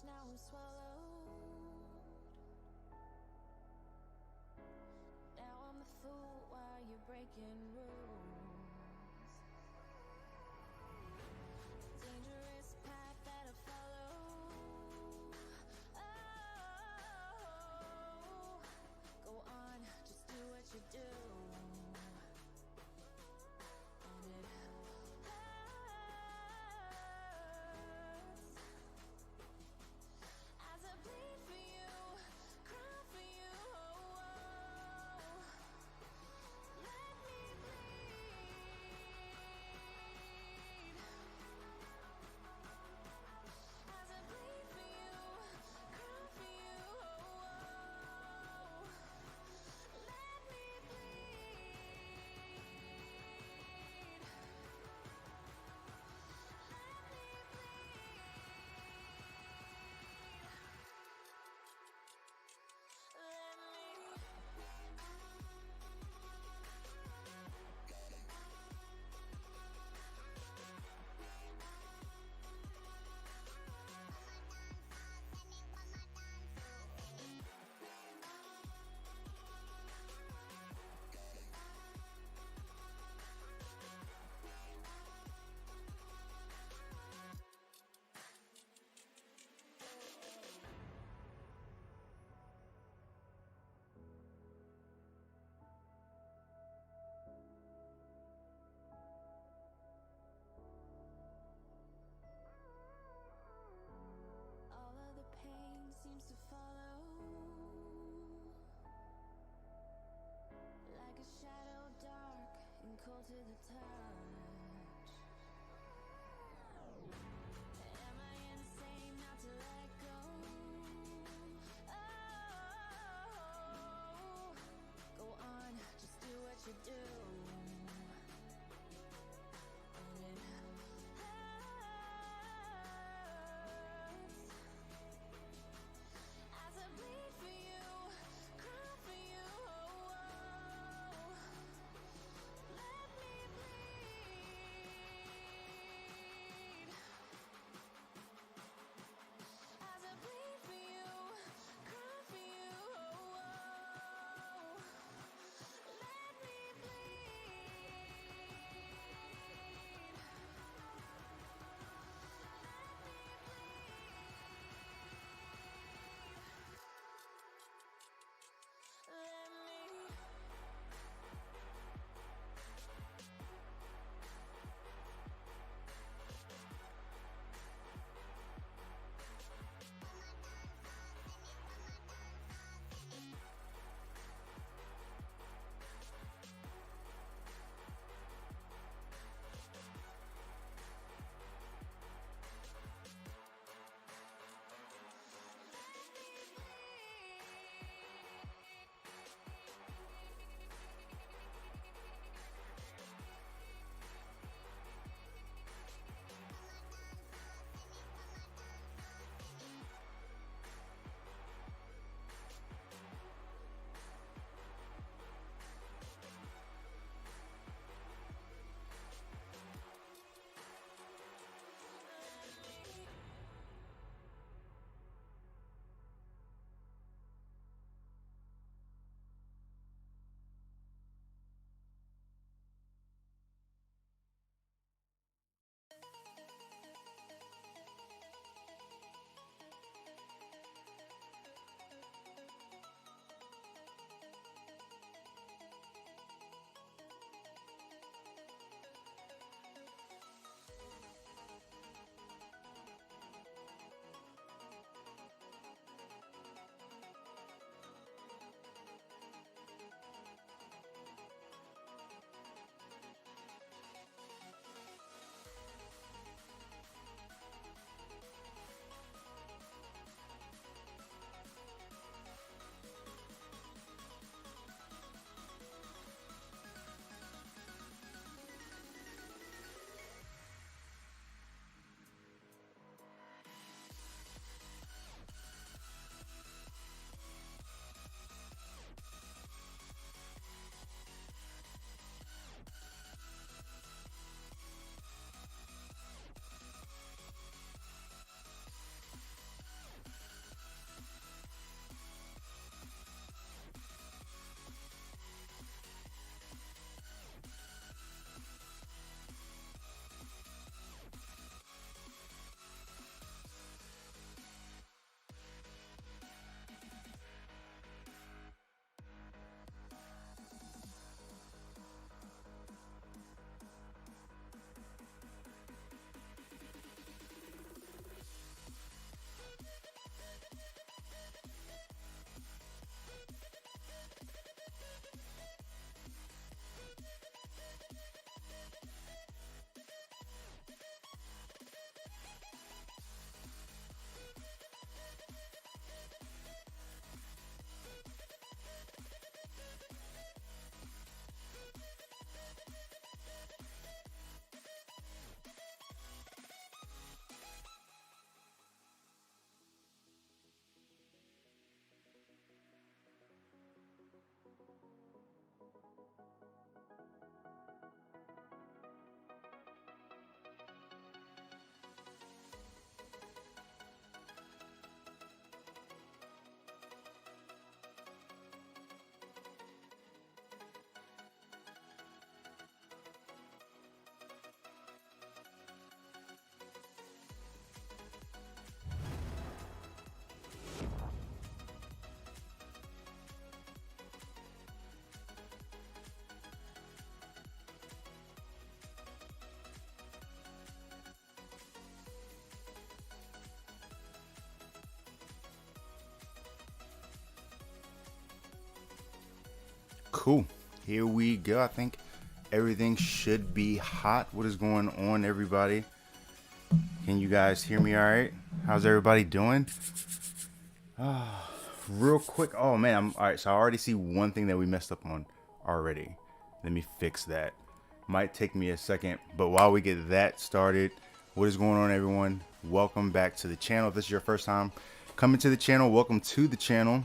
now I'm swallowed. Now I'm the fool while you're breaking rules. Dangerous path that I follow. Oh, go on, just do what you do. And it hurts as I bleed for you, cry for you. Let me bleed. Cool. Here we go. I think everything should be hot. What is going on, everybody? Can you guys hear me all right? How's everybody doing? Real quick. Oh, man. All right. So I already see one thing that we messed up on already. Let me fix that. Might take me a second. But while we get that started, what is going on, everyone? Welcome back to the channel. If this is your first time coming to the channel, welcome to the channel.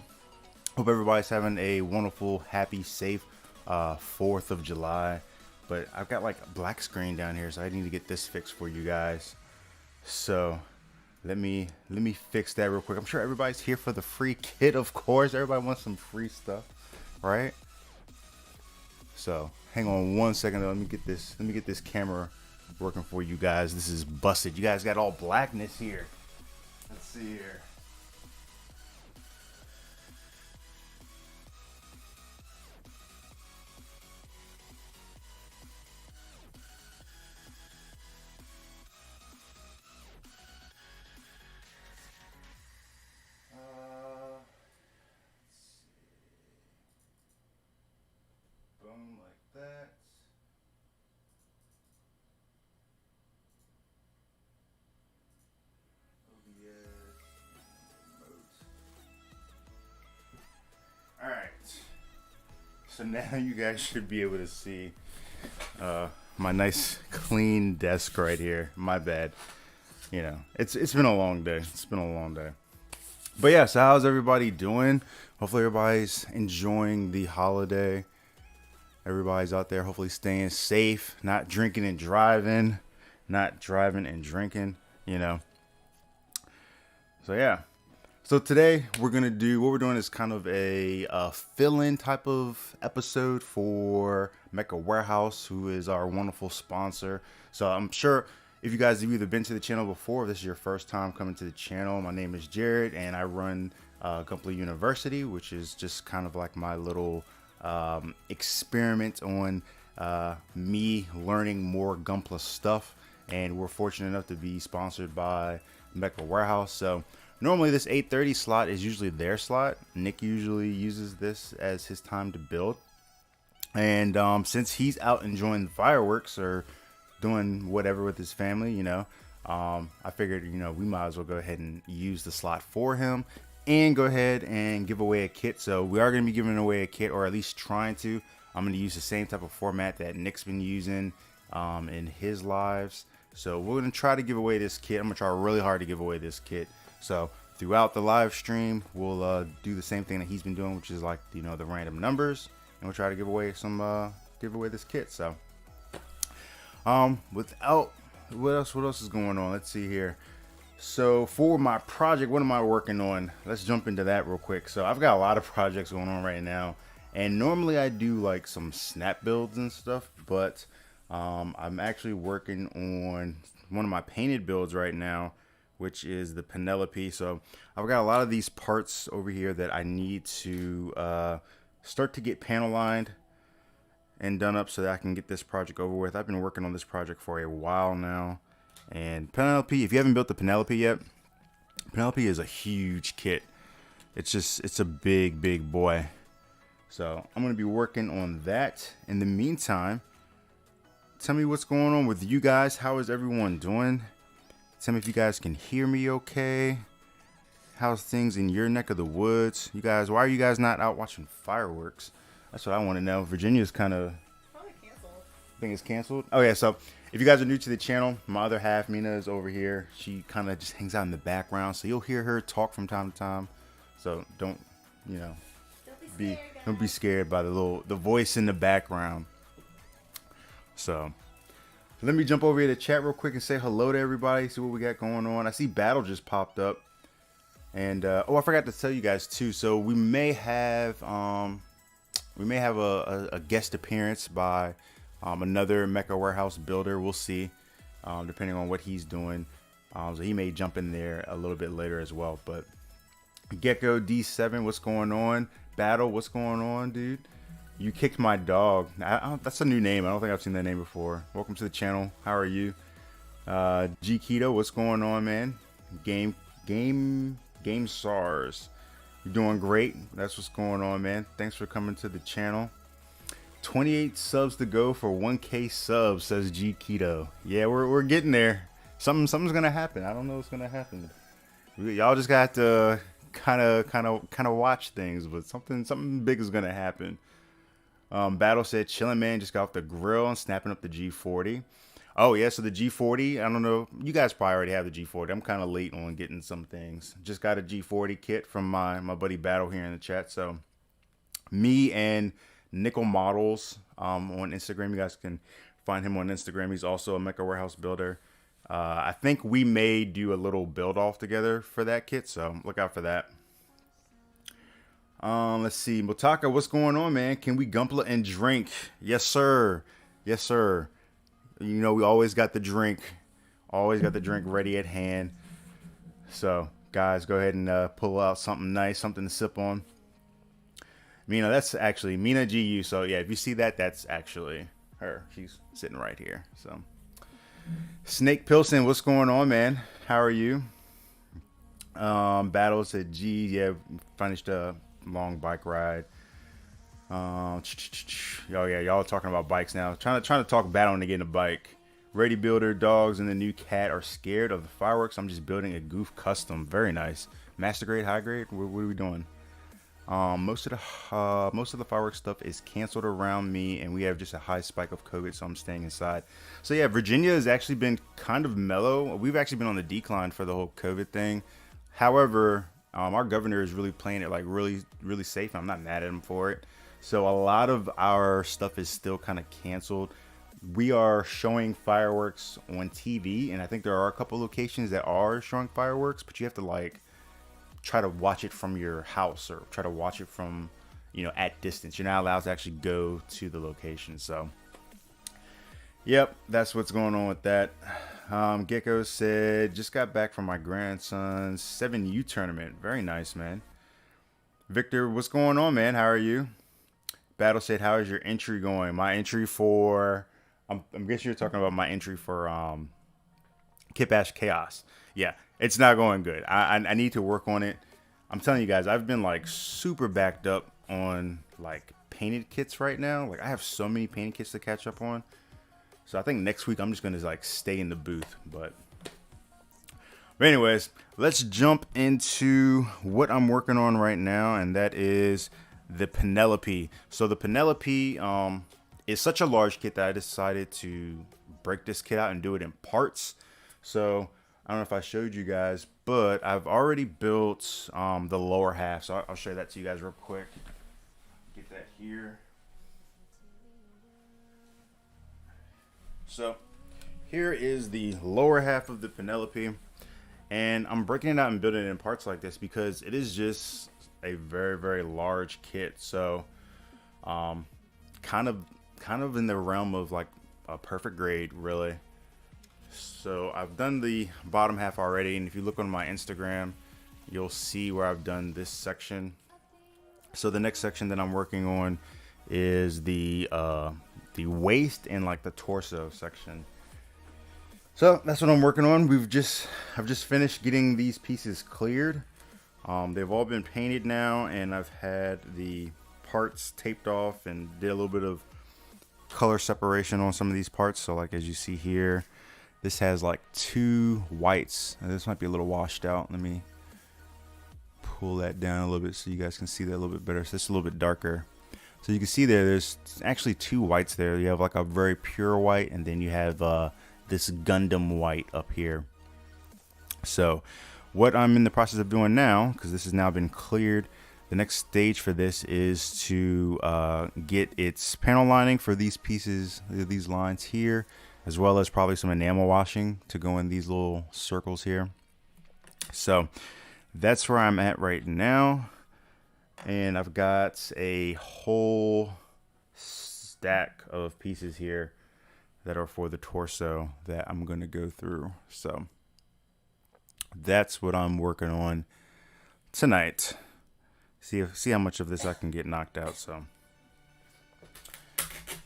Hope everybody's having a wonderful, happy, safe 4th of July. But I've got like a black screen down here, so I need to get this fixed for you guys. So let me fix that real quick. I'm sure everybody's here for the free kit, of course. Everybody wants some free stuff, right? So hang on one second though. Let me get this camera working for you guys. This is busted. You guys got all blackness here. Let's see here. Boom, like that. Alright, so now you guys should be able to see my nice clean desk right here. My bad. You know, it's been a long day. It's been a long day. But yeah, so how's everybody doing? Hopefully everybody's enjoying the holiday. Everybody's out there hopefully staying safe, not drinking and driving, not driving and drinking, you know. So yeah. So today what we're doing is kind of a fill-in type of episode for Mecca Warehouse, who is our wonderful sponsor. So I'm sure if you guys have either been to the channel before, if this is your first time coming to the channel, my name is Jared and I run Gunpla University, which is just kind of like my little experiment on me learning more Gunpla stuff. And we're fortunate enough to be sponsored by Mecca Warehouse. So normally this 8:30 slot is usually their slot. Nick usually uses this as his time to build. And since he's out enjoying the fireworks or doing whatever with his family, you know, I figured, you know, we might as well go ahead and use the slot for him and go ahead and give away a kit. So we are going to be giving away a kit, or at least trying to. I'm going to use the same type of format that Nick's been using in his lives. So we're going to try to give away this kit. I'm going to try really hard to give away this kit. So throughout the live stream, we'll do the same thing that he's been doing, which is like, you know, the random numbers, and we'll try to give away this kit. So what else is going on? Let's see here. So for my project, what am I working on? Let's jump into that real quick. So I've got a lot of projects going on right now, and normally I do like some snap builds and stuff, but I'm actually working on one of my painted builds right now, which is the Penelope. So I've got a lot of these parts over here that I need to start to get panel lined and done up so that I can get this project over with. I've been working on this project for a while now. And Penelope, if you haven't built the Penelope yet, Penelope is a huge kit. It's a big boy. So I'm going to be working on that. In the meantime, tell me what's going on with you guys. How is everyone doing? Tell me if you guys can hear me okay. How's things in your neck of the woods? You guys, why are you guys not out watching fireworks? That's what I want to know. Virginia's kind of probably canceled. I think it's canceled. Oh yeah, so if you guys are new to the channel, my other half, Mina, is over here. She kind of just hangs out in the background, so you'll hear her talk from time to time. So don't be scared by the voice in the background. So let me jump over here to chat real quick and say hello to everybody. See what we got going on. I see Battle just popped up, and oh, I forgot to tell you guys too. So we may have a guest appearance by another Mecca Warehouse builder. We'll see, depending on what he's doing. So he may jump in there a little bit later as well. But Gecko D7, what's going on? Battle, what's going on, dude? You kicked my dog. That's a new name. I don't think I've seen that name before. Welcome to the channel. How are you? G Keto, what's going on, man? Game SARS. You're doing great. That's what's going on, man. Thanks for coming to the channel. 28 subs to go for 1K subs, says G Keto. Yeah, we're getting there. Something's gonna happen. I don't know what's gonna happen. Y'all just got to kind of watch things, but something big is gonna happen. Battle said, chillin' man, just got off the grill and snapping up the G40. Oh yeah, so the G40, I don't know, you guys probably already have the G40. I'm kind of late on getting some things. Just got a G40 kit from my buddy Battle here in the chat. So me and Nickel Models on Instagram, you guys can find him on Instagram. He's also a Mecha Warehouse builder. I think we may do a little build off together for that kit, so look out for that. Let's see, Motaka, what's going on, man? Can we gumpla and drink? Yes, sir. Yes, sir. You know, we always got the drink ready at hand. So, guys, go ahead and pull out something nice, something to sip on. Mina, that's actually Mina GU. So, yeah, if you see that, that's actually her. She's sitting right here. So, Snake Pilsen, what's going on, man? How are you? Battle said, G, yeah, finished a long bike ride. Oh yeah, y'all talking about bikes now. Trying to talk Battle into getting a bike. Ready Builder, dogs, and the new cat are scared of the fireworks. I'm just building a goof custom. Very nice. Master grade, high grade. What are we doing? Most of the fireworks stuff is canceled around me, and we have just a high spike of COVID, so I'm staying inside. So yeah, Virginia has actually been kind of mellow. We've actually been on the decline for the whole COVID thing. However, our governor is really playing it like really safe. I'm not mad at him for it. So a lot of our stuff is still kind of canceled. We are showing fireworks on TV, and I think there are a couple locations that are showing fireworks, but you have to like try to watch it from your house or try to watch it from, you know, at distance. You're not allowed to actually go to the location. So yep, that's what's going on with that. Gecko said, just got back from my grandson's 7U tournament. Very nice, man. Victor, what's going on, man? How are you? Battle said, how is your entry going? My entry for, I'm guessing you're talking about my entry for Kit Bash Chaos. Yeah, it's not going good. I need to work on it. I'm telling you guys, I've been like super backed up on like painted kits right now. Like I have so many painted kits to catch up on. So I think next week I'm just going to like stay in the booth. But anyways, let's jump into what I'm working on right now. And that is the Penelope. So the Penelope is such a large kit that I decided to break this kit out and do it in parts. So I don't know if I showed you guys, but I've already built the lower half. So I'll show that to you guys real quick. Get that here. So here is the lower half of the Penelope, and I'm breaking it out and building it in parts like this because it is just a very large kit. So kind of in the realm of like a perfect grade, really. So I've done the bottom half already, and if you look on my Instagram, you'll see where I've done this section. So the next section that I'm working on is the waist and like the torso section. So that's what I'm working on. I've just finished getting these pieces cleared. They've all been painted now, and I've had the parts taped off and did a little bit of color separation on some of these parts. So like as you see here, this has like 2 whites. This might be a little washed out. Let me pull that down a little bit so you guys can see that a little bit better. So it's a little bit darker. So you can see there's actually 2 whites there. You have like a very pure white, and then you have this Gundam white up here. So what I'm in the process of doing now, because this has now been cleared, the next stage for this is to get its panel lining for these pieces, these lines here, as well as probably some enamel washing to go in these little circles here. So that's where I'm at right now. And I've got a whole stack of pieces here that are for the torso that I'm going to go through. So that's what I'm working on tonight. See how much of this I can get knocked out. So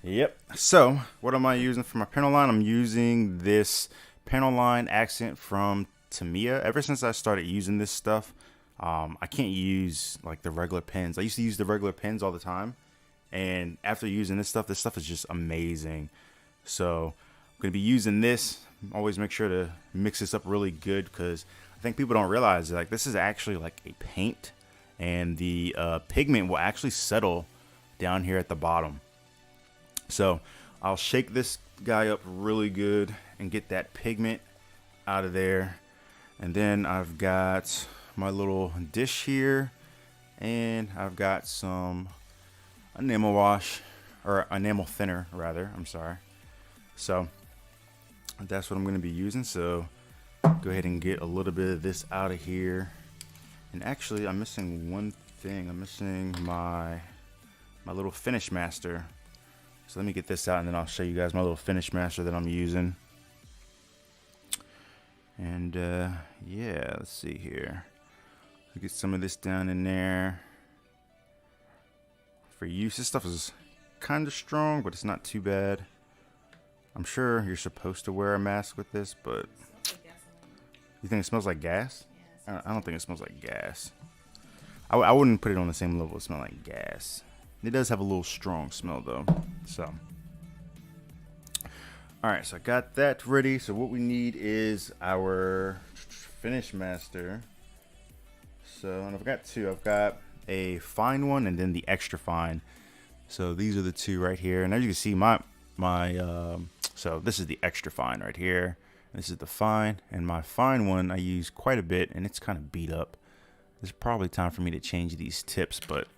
yep. So what am I using for my panel line? I'm using this panel line accent from Tamiya. Ever since I started using this stuff, I can't use like the regular pens. I used to use the regular pens all the time, And after using this stuff is just amazing. So I'm going to be using this. Always make sure to mix this up really good, because I think people don't realize, like, this is actually like a paint, and the pigment will actually settle down here at the bottom. So I'll shake this guy up really good and get that pigment out of there. And then I've got my little dish here, and I've got some enamel wash, or enamel thinner rather, I'm sorry. So that's what I'm going to be using. So go ahead and get a little bit of this out of here. And actually, I'm missing one thing. I'm missing my little finish master. So let me get this out, and then I'll show you guys my little finish master that I'm using. And yeah, let's see here. Let's get some of this down in there. For use, this stuff is kind of strong, but it's not too bad. I'm sure you're supposed to wear a mask with this, but you think it smells like gas? I don't think it smells like gas. I wouldn't put it on the same level. It smells like gas. It does have a little strong smell though. So, all right, so I got that ready. So what we need is our finish master. So, and I've got two. I've got a fine one and then the extra fine. So these are the two right here. And as you can see, so this is the extra fine right here. This is the fine, and my fine one I use quite a bit, and it's kind of beat up. There's probably time for me to change these tips, but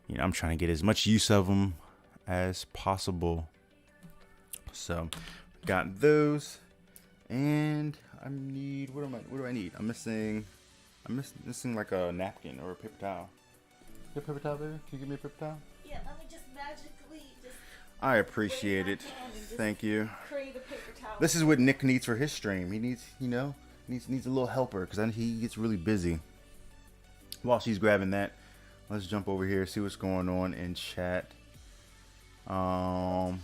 you know, I'm trying to get as much use of them as possible. So got those, and I need, what do I need? I'm missing like a napkin or a paper towel. You got a paper towel there? Can you give me a paper towel? Yeah, let me just magically just. I appreciate it. Thank you. Create a paper towel. This is what Nick needs for his stream. He needs, you know, needs a little helper, because he gets really busy. While she's grabbing that, let's jump over here, see what's going on in chat. No,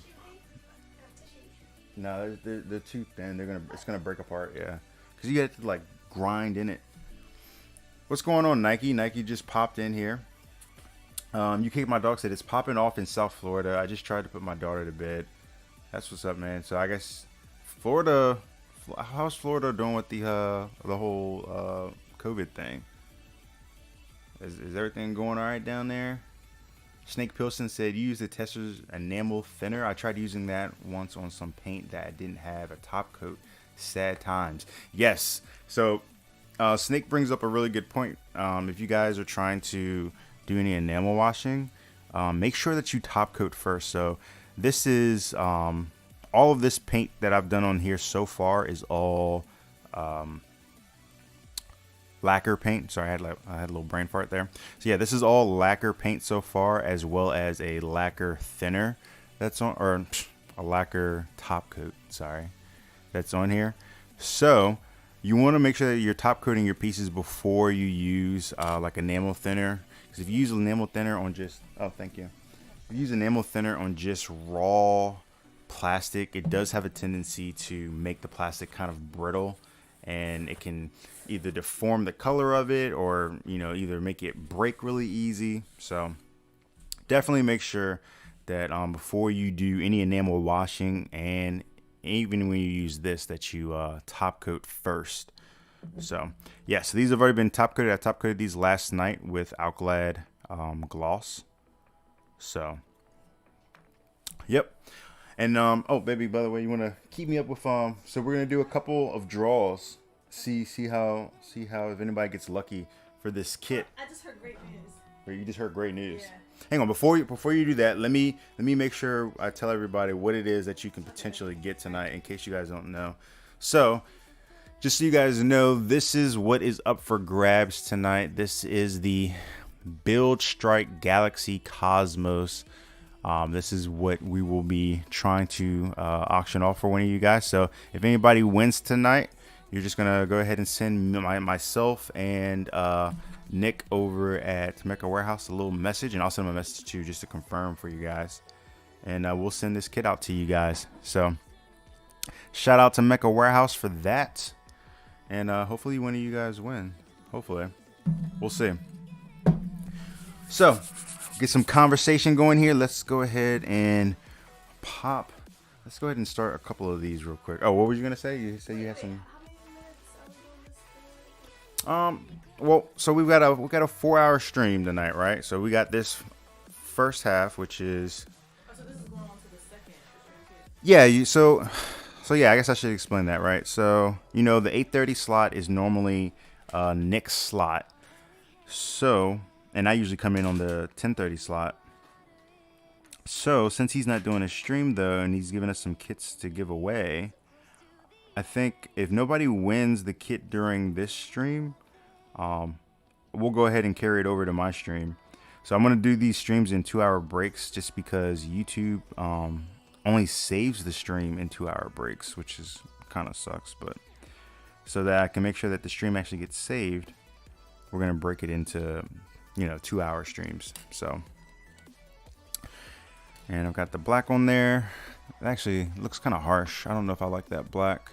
they're too thin. It's gonna break apart. Yeah, because you have to like grind in it. What's going on, Nike? Nike just popped in here. You Kick My Dog said it's popping off in South Florida. I just tried to put my daughter to bed. That's what's up, man. So I guess Florida. How's Florida doing with the whole COVID thing? Is everything going all right down there? Snake Pilson said use the Tesser's enamel thinner. I tried using that once on some paint that didn't have a top coat. Sad times. Yes. So Snake brings up a really good point. If you guys are trying to do any enamel washing, make sure that you top coat first. So this is all of this paint that I've done on here so far is all lacquer paint. Sorry, I had a little brain fart there. So yeah, this is all lacquer paint so far, as well as a lacquer thinner that's on, or a lacquer top coat, sorry, that's on here. So you want to make sure that you're top coating your pieces before you use like enamel thinner, because if you use enamel thinner on just, oh thank you, if you use enamel thinner on just raw plastic, it does have a tendency to make the plastic kind of brittle, and it can either deform the color of it, or, you know, either make it break really easy. So definitely make sure that before you do any enamel washing, and even when you use this, that you top coat first. So yeah, so these have already been top coated. I top coated these last night with Alclad gloss. So yep. And oh baby, by the way, you want to keep me up with so we're gonna do a couple of draws. See how if anybody gets lucky for this kit. I just heard great news. Or you just heard great news. Yeah. Hang on, before you do that, let me make sure I tell everybody what it is that you can potentially get tonight, in case you guys don't know. So just so you guys know, this is what is up for grabs tonight. This is the Build Strike Galaxy Cosmos. This is what we will be trying to auction off for one of you guys. So if anybody wins tonight, you're just gonna go ahead and send myself and Nick over at Mecca Warehouse a little message, and I'll send him a message too, just to confirm for you guys, and we'll send this kit out to you guys. So shout out to Mecca Warehouse for that, and hopefully one of you guys win. Hopefully, we'll see. So get some conversation going here. Let's go ahead and pop. Let's go ahead and start a couple of these real quick. Oh, what were you gonna say? You said you had some. How many minutes are we doing this thing? Well, so we got a 4-hour stream tonight, right? So we got this first half, which is. Oh, so this is going on to the second. Yeah, so yeah, I guess I should explain that, right? So, the 8:30 slot is normally Nick's slot. So, and I usually come in on the 10:30 slot. So, since he's not doing a stream though, and he's giving us some kits to give away, I think if nobody wins the kit during this stream, we'll go ahead and carry it over to my stream. So I'm gonna do these streams in 2-hour breaks, just because YouTube only saves the stream in 2-hour breaks, which is kind of sucks. But so that I can make sure that the stream actually gets saved, we're gonna break it into 2-hour streams. So, and I've got the black on there. It actually looks kind of harsh. I don't know if I like that black.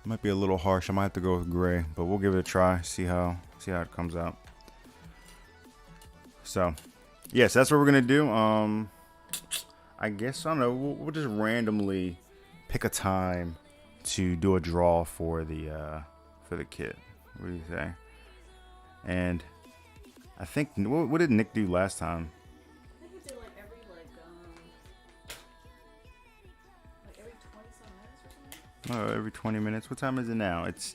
It might be a little harsh. I might have to go with gray, but we'll give it a try. See how it comes out. So, yes, that's what we're gonna do. I guess I don't know. We'll just randomly pick a time to do a draw for the kit. What do you say? And I think what did Nick do last time? I think we did like every 20-some minutes or something. Oh, every 20 minutes. What time is it now? It's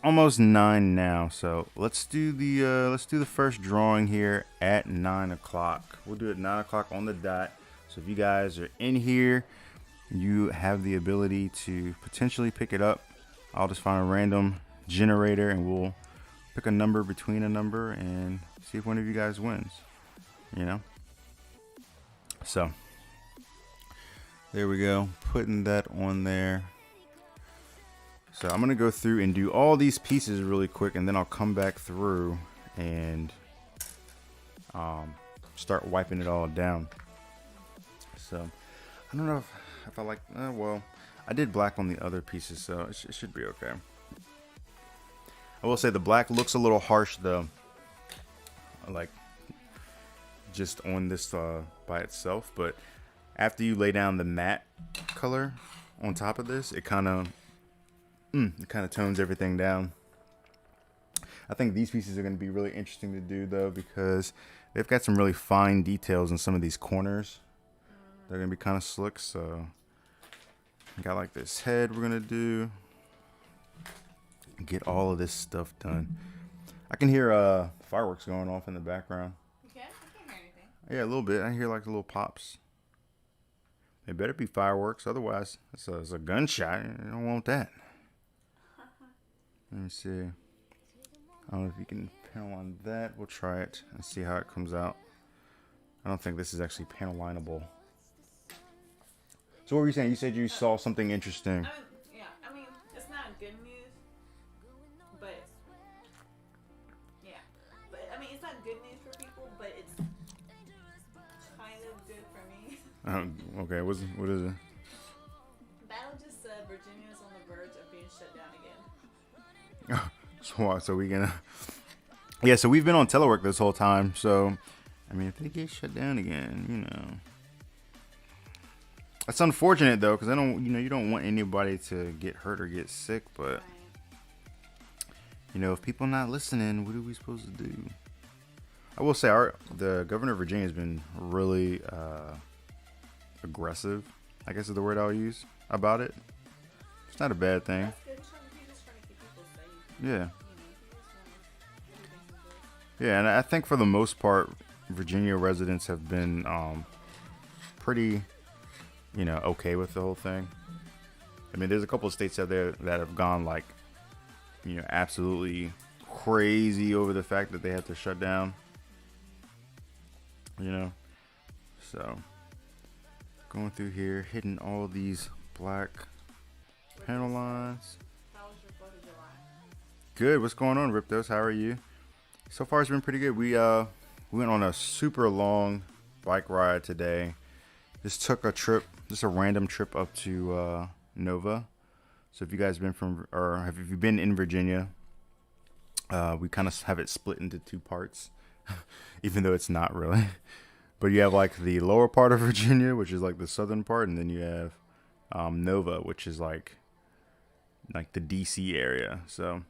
almost 9 now. So let's do the first drawing here at 9 o'clock. We'll do it 9 o'clock on the dot. So if you guys are in here, you have the ability to potentially pick it up. I'll just find a random generator and we'll pick a number between a number and see if one of you guys wins. So there we go. Putting that on there. So I'm gonna go through and do all these pieces really quick, and then I'll come back through and start wiping it all down. So I don't know if I like. Well, I did black on the other pieces, so it should be okay. I will say the black looks a little harsh though, like just on this by itself. But after you lay down the matte color on top of this, it kind of tones everything down. I think these pieces are going to be really interesting to do though, because they've got some really fine details in some of these corners. They're going to be kind of slick. So I got like this head we're going to do. Get all of this stuff done. I can hear fireworks going off in the background. You can? I can't hear anything. Yeah, a little bit. I hear like little pops. It better be fireworks, otherwise it's a gunshot. You don't want that. Let me see. I don't know if you can panel on that. We'll try it and see how it comes out. I don't think this is actually panel lineable. So what were you saying? You said you saw something interesting. I mean, it's not good news, but yeah. But I mean, it's not good news for people, but it's kind of good for me. Okay, what is it? Battle just said Virginia is on the verge of being shut down again. So we gonna. Yeah, so we've been on telework this whole time. So, I mean, if they get shut down again, That's unfortunate though, because I don't, you don't want anybody to get hurt or get sick. But if people not listening, what are we supposed to do? I will say, the governor of Virginia has been really aggressive, I guess is the word I'll use about it. It's not a bad thing. That's good. He's just trying to keep people safe. Yeah. Yeah, and I think for the most part, Virginia residents have been pretty, okay with the whole thing. I mean, there's a couple of states out there that have gone like, absolutely crazy over the fact that they have to shut down. So going through here, hitting all of these black panel lines. How was your 4th of July? Good. What's going on, Riptos? How are you? So far, it's been pretty good. We went on a super long bike ride today. Just took a trip, just a random trip up to Nova. So if you guys been have you been in Virginia? We kind of have it split into 2 parts, even though it's not really. But you have like the lower part of Virginia, which is like the southern part, and then you have Nova, which is like the DC area. So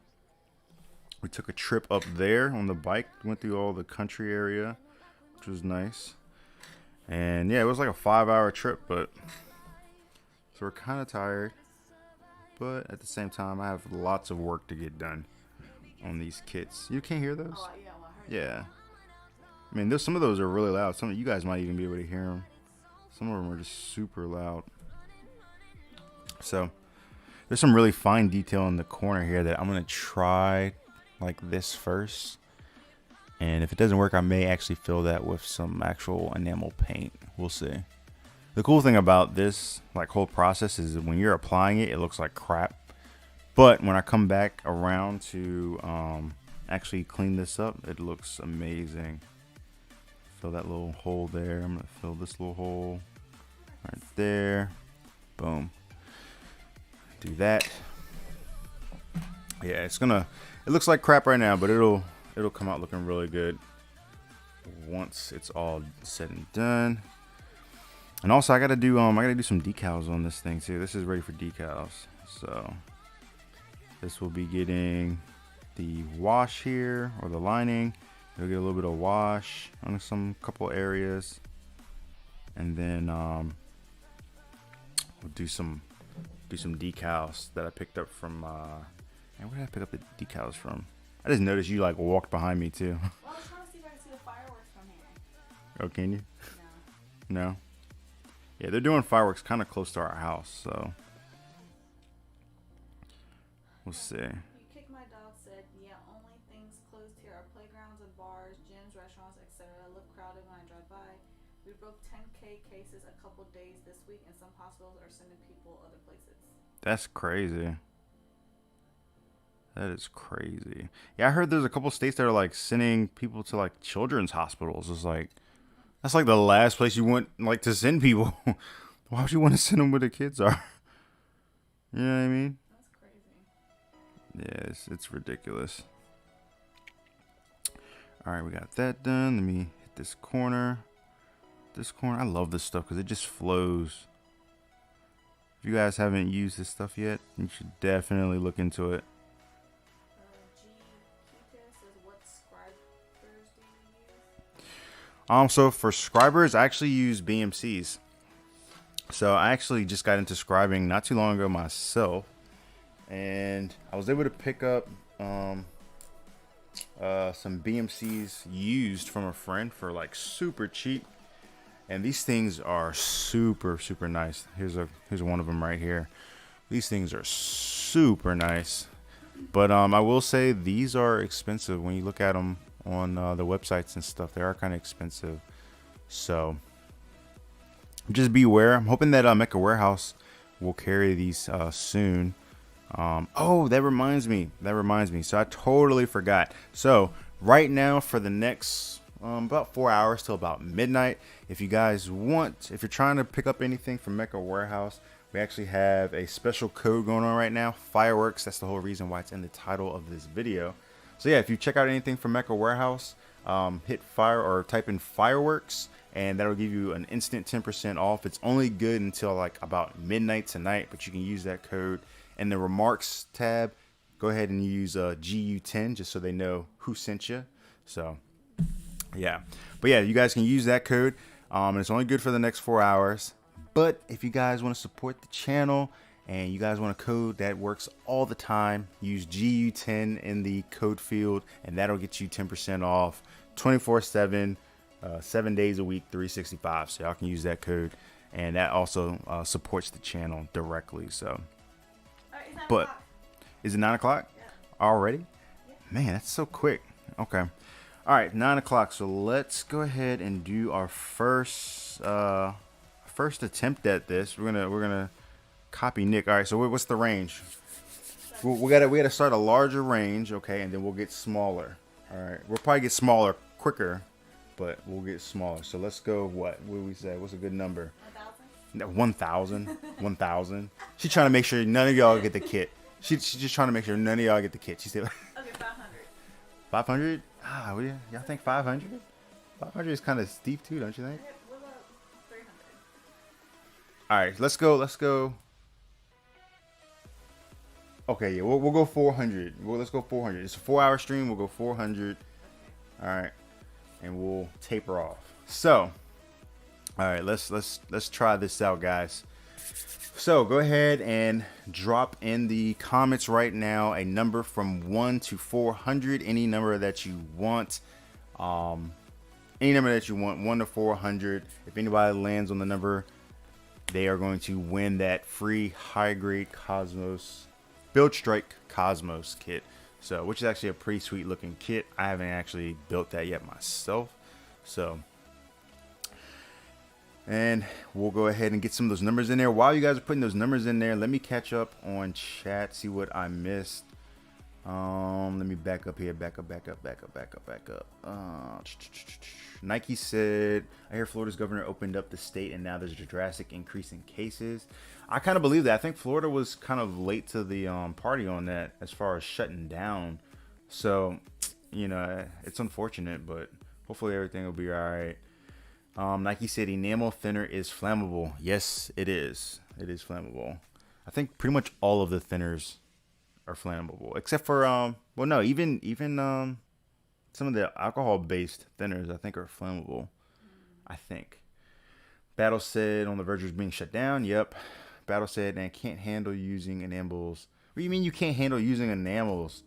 we took a trip up there on the bike, went through all the country area, which was nice. And yeah, it was like a 5-hour trip, but so we're kind of tired. But at the same time, I have lots of work to get done on these kits. You can't hear those? Oh, yeah, well, I heard Yeah. I mean, some of those are really loud. Some of you guys might even be able to hear them. Some of them are just super loud. So there's some really fine detail in the corner here that I'm going to try like this first. And if it doesn't work, I may actually fill that with some actual enamel paint. We'll see. The cool thing about this like whole process is that when you're applying it, it looks like crap. But when I come back around to actually clean this up, it looks amazing. Fill that little hole there. I'm going to fill this little hole right there. Boom. Do that. Yeah, it looks like crap right now, but it'll come out looking really good once it's all said and done. And also I gotta do some decals on this thing too. This is ready for decals. So this will be getting the wash here, or the lining. It'll get a little bit of wash on some couple areas. And then we'll do some decals that I picked up from and where did I pick up the decals from? I just noticed you like walked behind me too. Well, I was trying to see if I could see the fireworks from here. Oh, can you? No. No? Yeah, they're doing fireworks kind of close to our house, so we'll see. You Kick My Dog said, yeah, only things closed here are playgrounds and bars, gyms, restaurants, etc. Look crowded when I drive by. We broke 10K cases a couple days this week, and some hospitals are sending people other places. That's crazy. That is crazy. Yeah, I heard there's a couple states that are like sending people to like children's hospitals. It's like, that's like the last place you want like to send people. Why would you want to send them where the kids are? You know what I mean? That's crazy. Yeah, it's ridiculous. All right, we got that done. Let me hit this corner. This corner. I love this stuff because it just flows. If you guys haven't used this stuff yet, you should definitely look into it. So for scribers, I actually use BMCs. So I actually just got into scribing not too long ago myself, and I was able to pick up some BMCs used from a friend for like super cheap. And these things are super nice. Here's one of them right here. These things are super nice, but I will say these are expensive when you look at them on the websites and stuff. They are kind of expensive, so just beware. I'm hoping that Mecca Warehouse will carry these soon. Oh, that reminds me. So I totally forgot. So right now, for the next about 4 hours till about midnight, if you guys want, if you're trying to pick up anything from Mecca Warehouse, we actually have a special code going on right now, fireworks. That's the whole reason why it's in the title of this video. So yeah, if you check out anything from Mecca Warehouse, hit fire or type in fireworks, and that'll give you an instant 10% off. It's only good until like about midnight tonight, but you can use that code. In the remarks tab, go ahead and use GU10 just so they know who sent you. So yeah, but yeah, you guys can use that code. And it's only good for the next 4 hours. But if you guys want to support the channel and you guys want a code that works all the time, use GU10 in the code field, and that'll get you 10% off 24/7, 7 days a week, 365. So y'all can use that code, and that also supports the channel directly. So, but is it 9 o'clock already? Yeah. Man, that's so quick. Okay. All right, 9 o'clock. So let's go ahead and do our first attempt at this. We're gonna copy Nick. All right. So what's the range? We gotta start a larger range, okay, and then we'll get smaller. All right. We'll probably get smaller quicker, but we'll get smaller. So let's go. What do we say? What's a good number? 1,000. 1,000. She's trying to make sure none of y'all get the kit. She's just trying to make sure none of y'all get the kit. She said. Okay, 500. 500? Ah, y'all think 500? 500 is kind of steep too, don't you think? What about 300? All right, let's go. Let's go. Okay, yeah, we'll go 400. Let's go 400. It's a 4-hour stream. We'll go 400. Okay. All right, and we'll taper off. So, all right, let's try this out, guys. So go ahead and drop in the comments right now a number from 1 to 400. Any number that you want. Any number that you want, 1 to 400. If anybody lands on the number, they are going to win that free high grade Cosmos Build Strike Cosmos kit. So, which is actually a pretty sweet looking kit. I haven't actually built that yet myself. So, and we'll go ahead and get some of those numbers in there. While you guys are putting those numbers in there, let me catch up on chat, see what I missed. Let me back up here. Back up. Nike said, I hear Florida's governor opened up the state and now there's a drastic increase in cases. I kind of believe that. I think Florida was kind of late to the party on that as far as shutting down. So, you know, it's unfortunate, but hopefully everything will be all right. Nike said enamel thinner is flammable. Yes, it is. It is flammable. I think pretty much all of the thinners are flammable, except for well, no, even some of the alcohol-based thinners I think are flammable. I think. Battle said on the verge of being shut down. Yep. Battle said and can't handle using enamels. What do you mean you can't handle using enamels?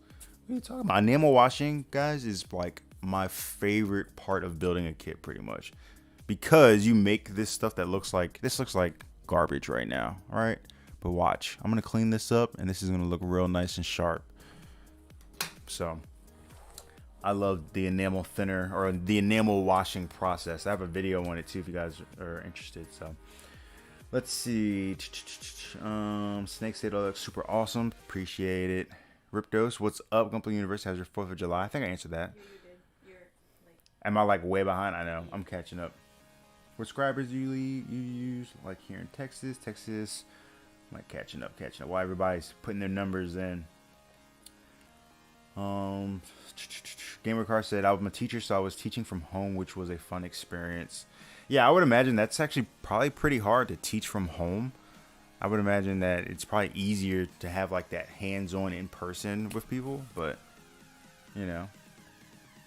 What are you talking about? Enamel washing, guys, is like my favorite part of building a kit, pretty much, because you make this stuff that looks like garbage right now. All right. But watch, I'm going to clean this up and this is going to look real nice and sharp. So I love the enamel thinner or the enamel washing process. I have a video on it too if you guys are interested. So let's see. Snake said, oh, looks super awesome. Appreciate it. Ripdos, what's up? Gunpla University has your 4th of July. I think I answered that. Yeah, you did. You're like... Am I like way behind? I know. I'm catching up. What subscribers you use? Like here in Texas. Like catching up. While everybody's putting their numbers in. Gamer Car said, I'm a teacher, so I was teaching from home, which was a fun experience. Yeah, I would imagine that's actually probably pretty hard to teach from home. I would imagine that it's probably easier to have like that hands-on in person with people, but you know.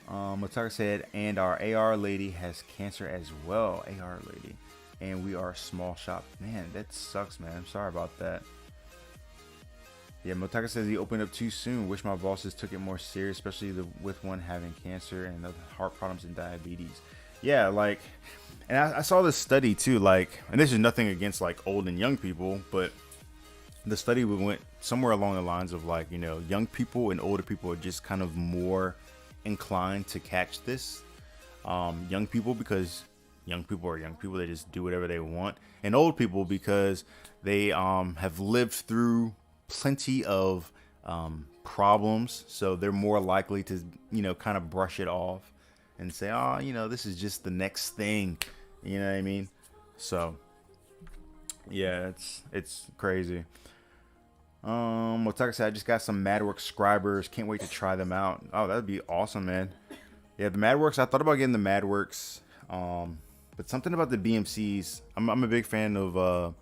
Mataka said, and our AR lady has cancer as well. AR lady. And we are a small shop. Man, that sucks, man. I'm sorry about that. Yeah, Motaka says he opened up too soon. Wish my bosses took it more serious, especially with one having cancer and the heart problems and diabetes. Yeah, like, and I saw this study too, like, and this is nothing against like old and young people, but the study went somewhere along the lines of like, you know, young people and older people are just kind of more inclined to catch this. Young people because young people are young people, they just do whatever they want, and old people because they have lived through plenty of problems, so they're more likely to, you know, kind of brush it off and say, oh, you know, this is just the next thing, you know what I mean? So yeah, it's crazy. Motaka said, I just got some MadWorks scribers, can't wait to try them out. Oh, that'd be awesome, man. Yeah, the MadWorks, I thought about getting the MadWorks, but something about the BMCs. I'm a big fan of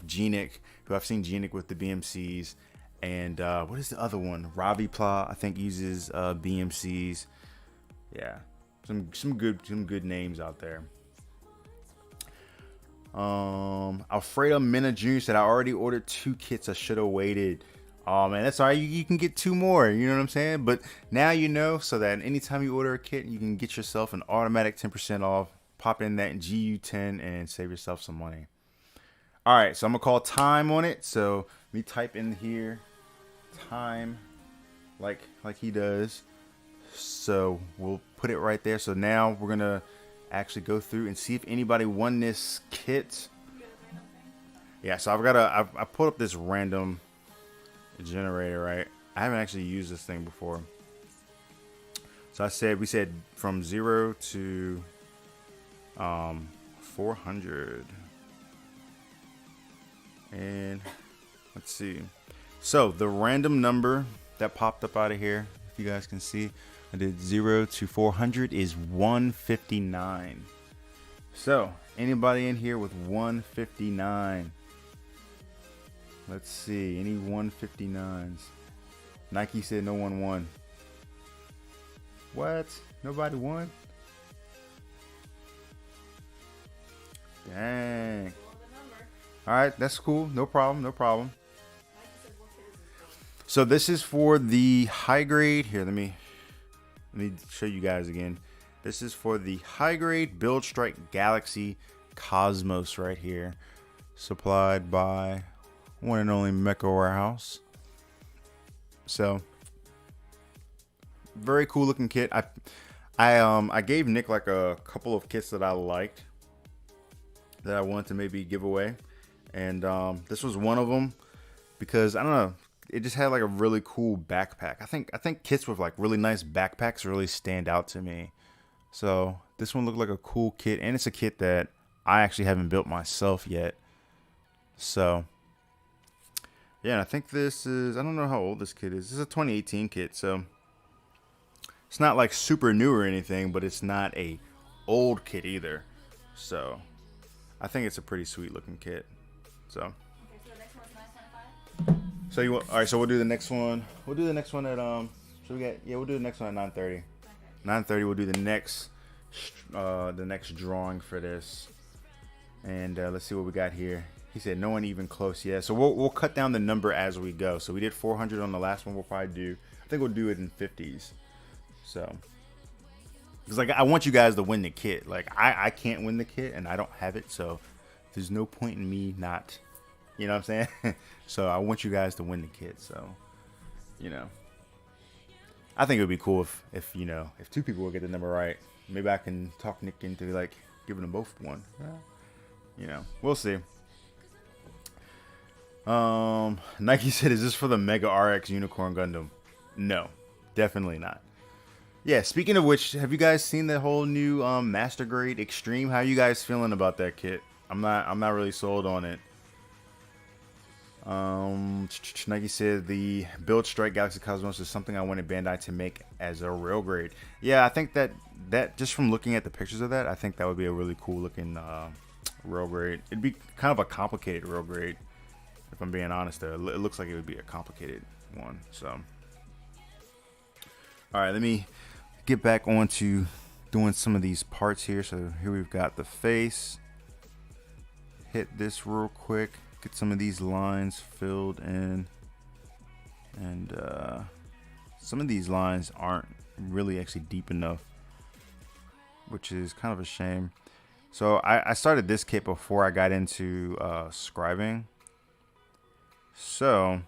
Genic, who I've seen Genic with the BMCs, and what is the other one? Ravipla, I think, uses BMCs. Yeah, some good names out there. Alfredo Mena Jr. said, I already ordered 2 kits. I should have waited. Oh man, that's all right. You can get 2 more. You know what I'm saying? But now you know, so that anytime you order a kit, you can get yourself an automatic 10% off. Pop in that GU10 and save yourself some money. All right, so I'm gonna call time on it. So let me type in here time, like he does. So we'll put it right there. So now we're gonna actually go through and see if anybody won this kit. Yeah, so I put up this random generator, right? I haven't actually used this thing before. So we said from 0 to 400. And let's see. So the random number that popped up out of here, if you guys can see, I did 0 to 400 is 159. So, anybody in here with 159? Let's see, any 159s? Nike said no one won. What? Nobody won? Dang. Alright, that's cool. No problem, no problem. So this is for the high grade. Here, let me show you guys again. This is for the high grade Build Strike Galaxy Cosmos right here. Supplied by one and only Mecha Warehouse. So very cool looking kit. I gave Nick like a couple of kits that I liked that I wanted to maybe give away. And this was one of them because I don't know, it just had like a really cool backpack. I think kits with like really nice backpacks really stand out to me. So this one looked like a cool kit, and it's a kit that I actually haven't built myself yet. So yeah, and I think this is, I don't know how old this kit is. This is a 2018 kit, so it's not like super new or anything, but it's not a old kit either. So I think it's a pretty sweet looking kit. So Okay, so the next one's 925? so you want, all right, so we'll do the next one. We'll do the next one at so we got, yeah, we'll do the next one at 9:30. Okay. 9:30 we'll do the next drawing for this. And let's see what we got here. He said no one even close. Yeah, so we'll cut down the number as we go. So we did 400 on the last one. We'll probably do, I think we'll do it in 50s. So because like I want you guys to win the kit. Like I can't win the kit and I don't have it, so there's no point in me not, you know what I'm saying? So I want you guys to win the kit. So, you know, I think it would be cool if you know, if two people will get the number right. Maybe I can talk Nick into like giving them both one. You know, we'll see. Nike said, is this for the Mega RX Unicorn Gundam? No, definitely not. Yeah, speaking of which, have you guys seen the whole new Master Grade Extreme? How are you guys feeling about that kit? I'm not really sold on it. Nike said the Build Strike Galaxy Cosmos is something I wanted Bandai to make as a rail grade. Yeah, I think that just from looking at the pictures of that, I think that would be a really cool looking rail grade. It'd be kind of a complicated rail grade, if I'm being honest. Though it looks like it would be a complicated one. So, all right, let me get back onto doing some of these parts here. So here we've got the face. Hit this real quick. Get some of these lines filled in, and some of these lines aren't really actually deep enough, which is kind of a shame. So I started this kit before I got into scribing. So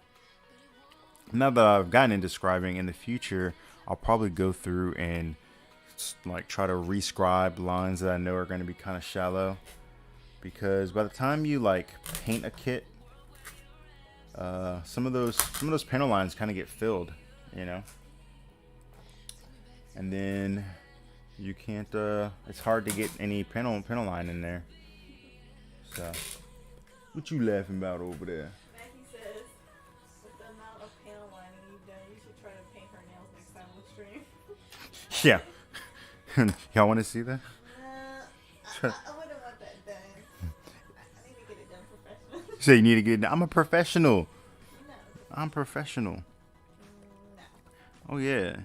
now that I've gotten into scribing, in the future I'll probably go through and like try to rescribe lines that I know are going to be kind of shallow. Because by the time you like paint a kit, some of those panel lines kind of get filled, you know. And then you can't. It's hard to get any panel line in there. So, what you laughing about over there? Maggie says, with the amount of panel lining you've done, you should try to paint her nails next time on stream. Yeah. Y'all want to see that? I wouldn't want that done. I need to get it done professionally. So you need to get it done. I'm a professional. No. I'm professional. No. Oh yeah.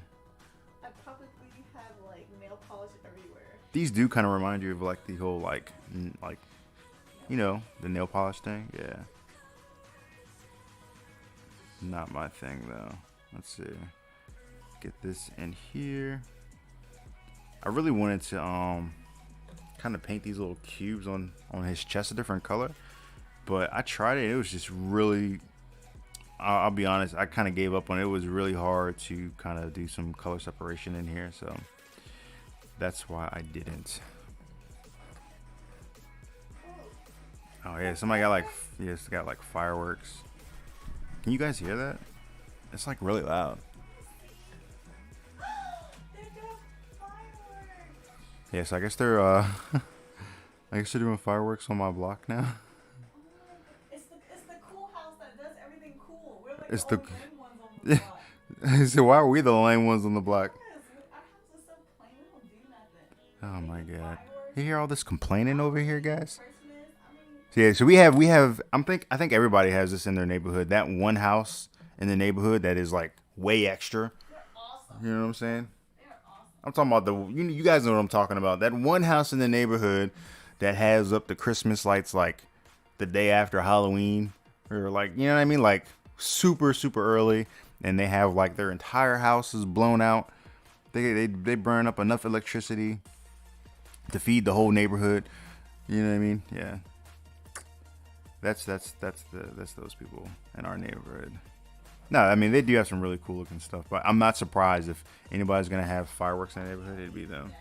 I probably have like nail polish everywhere. These do kind of remind you of like the whole like you know, the nail polish thing. Yeah. Not my thing though. Let's see. Get this in here. I really wanted to kind of paint these little cubes on his chest a different color, but I tried it. It was just really, I'll be honest, I kind of gave up on it. It was really hard to kind of do some color separation in here, so that's why I didn't. Oh yeah, somebody got like, yeah, it's got like fireworks. Can you guys hear that? It's like really loud. Yes, I guess they're I guess they're doing fireworks on my block now. It's the cool house that does everything cool. We're like It's the the- only lame ones on the block. So why are we the lame ones on the block? Yes, Oh my god. fireworks You hear all this complaining over here, guys? Christmas. I mean, Yeah, so we have I think everybody has this in their neighborhood. That one house in the neighborhood that is like way extra. they're awesome. You know what I'm saying? They're awesome. I'm talking about you guys know what I'm talking about. That one house in the neighborhood that has up the Christmas lights like the day after Halloween, or like, you know what I mean, like super early, and they have like their entire house is blown out. They burn up enough electricity to feed the whole neighborhood. You know what I mean? Yeah. That's those people in our neighborhood. No, I mean, they do have some really cool looking stuff, but I'm not surprised if anybody's gonna have fireworks in the neighborhood, it'd be them.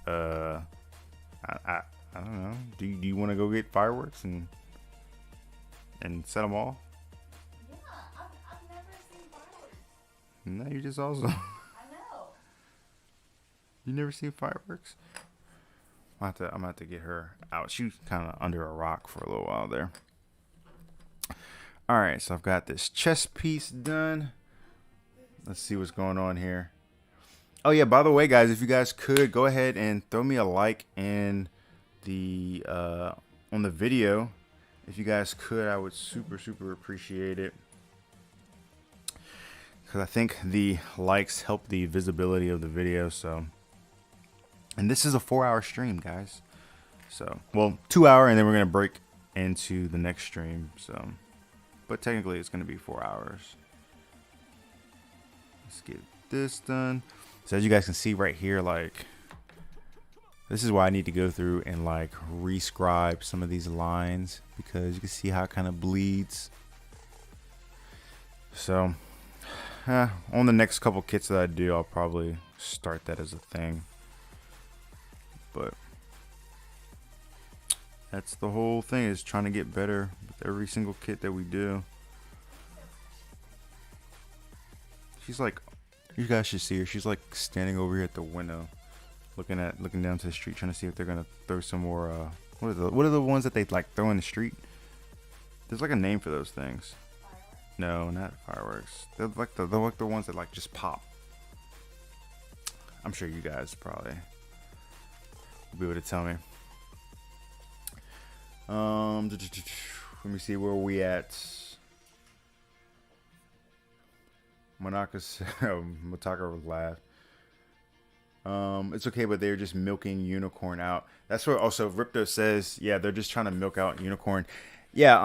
I don't know. Do you want to go get fireworks and set them all? Yeah, I've never seen fireworks. No, you just also. I know. You never seen fireworks? I'm gonna have to get her out. She was kind of under a rock for a little while there. All right, so I've got this chest piece done. Let's see what's going on here. Oh yeah, by the way, guys, if you guys could go ahead and throw me a like in the on the video. If you guys could, I would super appreciate it, because I think the likes help the visibility of the video. So, and this is a 4-hour stream, guys. So, well, 2 hour, and then we're gonna break into the next stream. So, but technically it's gonna be 4 hours. Let's get this done. So as you guys can see right here, like, this is why I need to go through and like rescribe some of these lines, because you can see how it kind of bleeds. So on the next couple kits that I do, I'll probably start that as a thing. But that's the whole thing, is trying to get better with every single kit that we do. She's like, you guys should see her. She's like standing over here at the window, looking down to the street, trying to see if they're gonna throw some more. What are the ones that they like throw in the street? There's like a name for those things. Fireworks? No, not fireworks. They're like the ones that like just pop. I'm sure you guys probably will be able to tell me. Let me see, where are we at? Motaka was laughed. It's okay, but they're just milking Unicorn out. That's what also Ripto says. Yeah, they're just trying to milk out Unicorn. Yeah,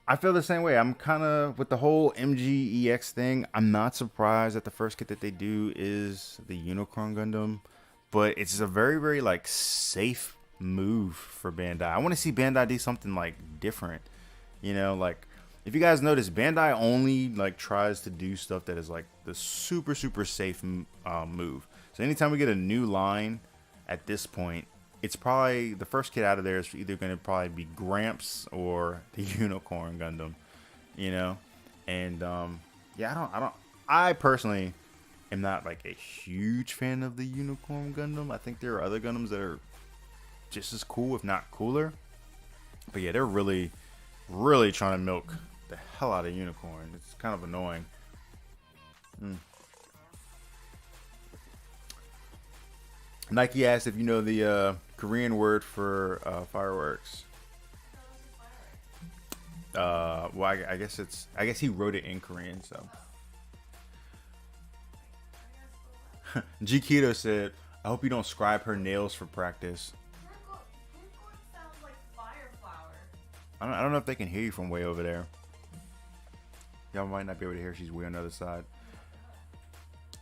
I feel the same way. I'm kind of with the whole MGEX thing. I'm not surprised that the first kit that they do is the Unicorn Gundam, but it's a very like safe move for Bandai. I want to see Bandai do something like different. You know, like, if you guys notice, Bandai only like tries to do stuff that is like the super safe move. So anytime we get a new line at this point, it's probably the first kit out of there is either going to probably be Gramps or the Unicorn Gundam, you know. And yeah, I personally am not like a huge fan of the Unicorn Gundam. I think there are other Gundams that are just as cool, if not cooler. But yeah, they're really trying to milk the hell out of Unicorn. It's kind of annoying. Nike asked if you know the Korean word for fireworks. Well, I guess he wrote it in Korean, so. G Keto said, I hope you don't scribe her nails for practice. Sounds like fire flower. I don't know if they can hear you from way over there. Y'all might not be able to hear. She's way on the other side.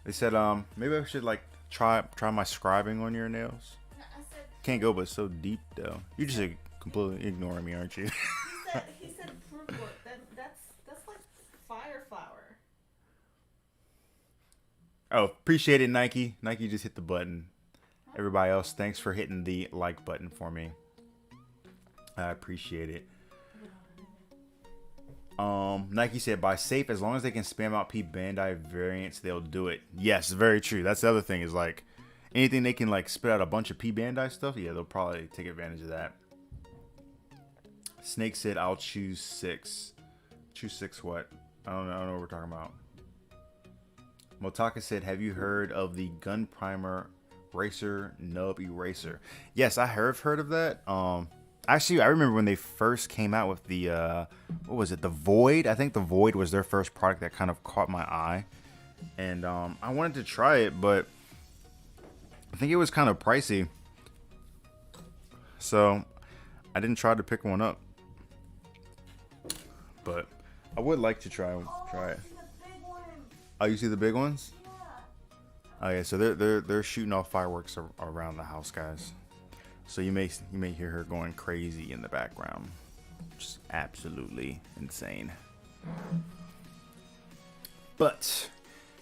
They said, maybe I should like try my scribing on your nails. I said, Can't go, but so deep though. You're just completely ignoring me, aren't you? he said fruit. That's like fire flower. Oh, appreciate it, Nike. Nike just hit the button. Everybody else, thanks for hitting the like button for me. I appreciate it. Nike said, by safe, as long as they can spam out P Bandai variants, they'll do it. Yes, very true. That's the other thing, is like anything they can like spit out a bunch of P Bandai stuff, yeah, they'll probably take advantage of that. Snake said, I'll choose 6. Choose 6 what? I don't know what we're talking about. Motaka said, have you heard of the gun primer Racer Nub Eraser. Yes, I have heard of that. Actually, I remember when they first came out with the what was it, the Void? I think the Void was their first product that kind of caught my eye, and I wanted to try it, but I think it was kind of pricey, so I didn't try to pick one up. But I would like to try it. Oh, you see the big ones? Oh yeah, so they're shooting off fireworks around the house, guys. So you may hear her going crazy in the background, just absolutely insane. But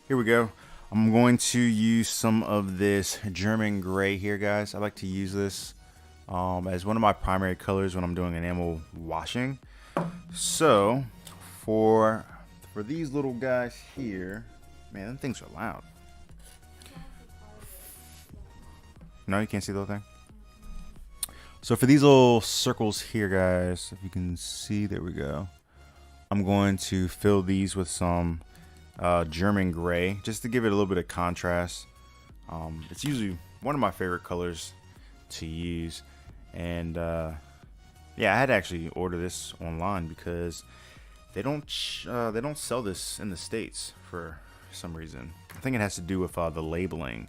here we go. I'm going to use some of this German gray here, guys. I like to use this as one of my primary colors when I'm doing enamel washing. So for these little guys here, man, them things are loud. No, you can't see the whole thing. So for these little circles here, guys, if you can see, there we go. I'm going to fill these with some German gray, just to give it a little bit of contrast. It's usually one of my favorite colors to use, and yeah, I had to actually order this online because they don't sell this in the States for some reason. I think it has to do with the labeling.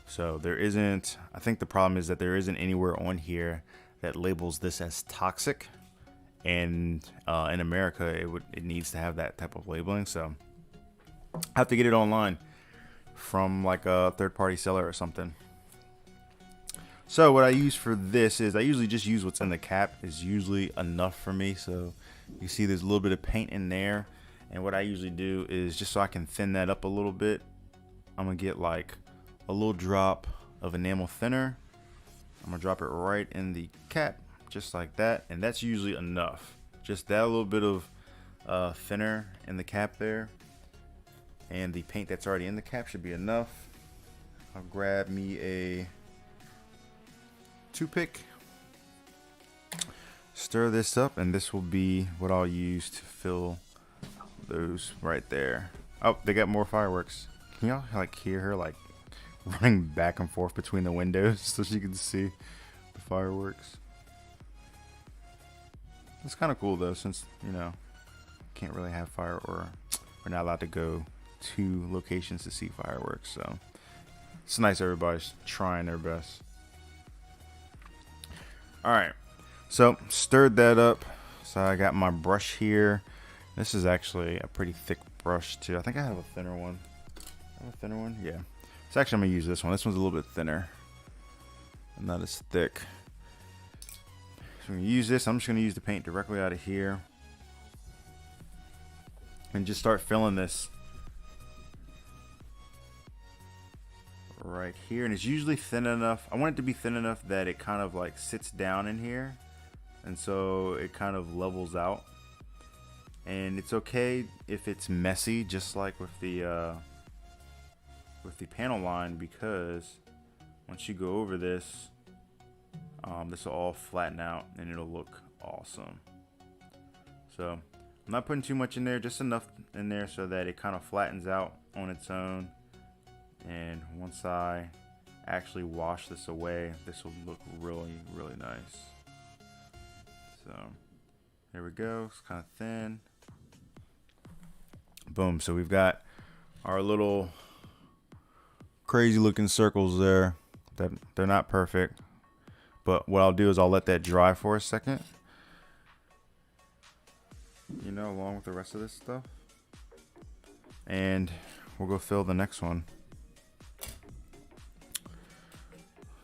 So there isn't. I think the problem is that there isn't anywhere on here that labels this as toxic, and in America it needs to have that type of labeling. So I have to get it online from like a third-party seller or something. So what I use for this is I usually just use what's in the cap. Is usually enough for me. So you see there's a little bit of paint in there, and what I usually do is, just so I can thin that up a little bit, I'm gonna get like a little drop of enamel thinner. I'm gonna drop it right in the cap, just like that, and that's usually enough. Just that little bit of thinner in the cap there, and the paint that's already in the cap should be enough. I'll grab me a toothpick, stir this up, and this will be what I'll use to fill those right there. Oh, they got more fireworks. Can y'all like hear her like running back and forth between the windows so she can see the fireworks? It's kind of cool though, since you know can't really have fire, or we're not allowed to go to locations to see fireworks. So it's nice everybody's trying their best. All right, so stirred that up. So I got my brush here. This is actually a pretty thick brush too. I think I have a thinner one. Yeah. So actually I'm gonna use this one. This one's a little bit thinner, not as thick. So I'm gonna use this. I'm just gonna use the paint directly out of here and just start filling this right here. And it's usually thin enough. I want it to be thin enough that it kind of like sits down in here, and so it kind of levels out. And it's okay if it's messy, just like with the panel line, because once you go over this, this will all flatten out and it'll look awesome. So I'm not putting too much in there, just enough in there so that it kind of flattens out on its own. And once I actually wash this away, this will look really, really nice. So there we go. It's kind of thin. Boom. So we've got our little crazy looking circles there. That they're not perfect, but what I'll do is I'll let that dry for a second, you know, along with the rest of this stuff, and we'll go fill the next one.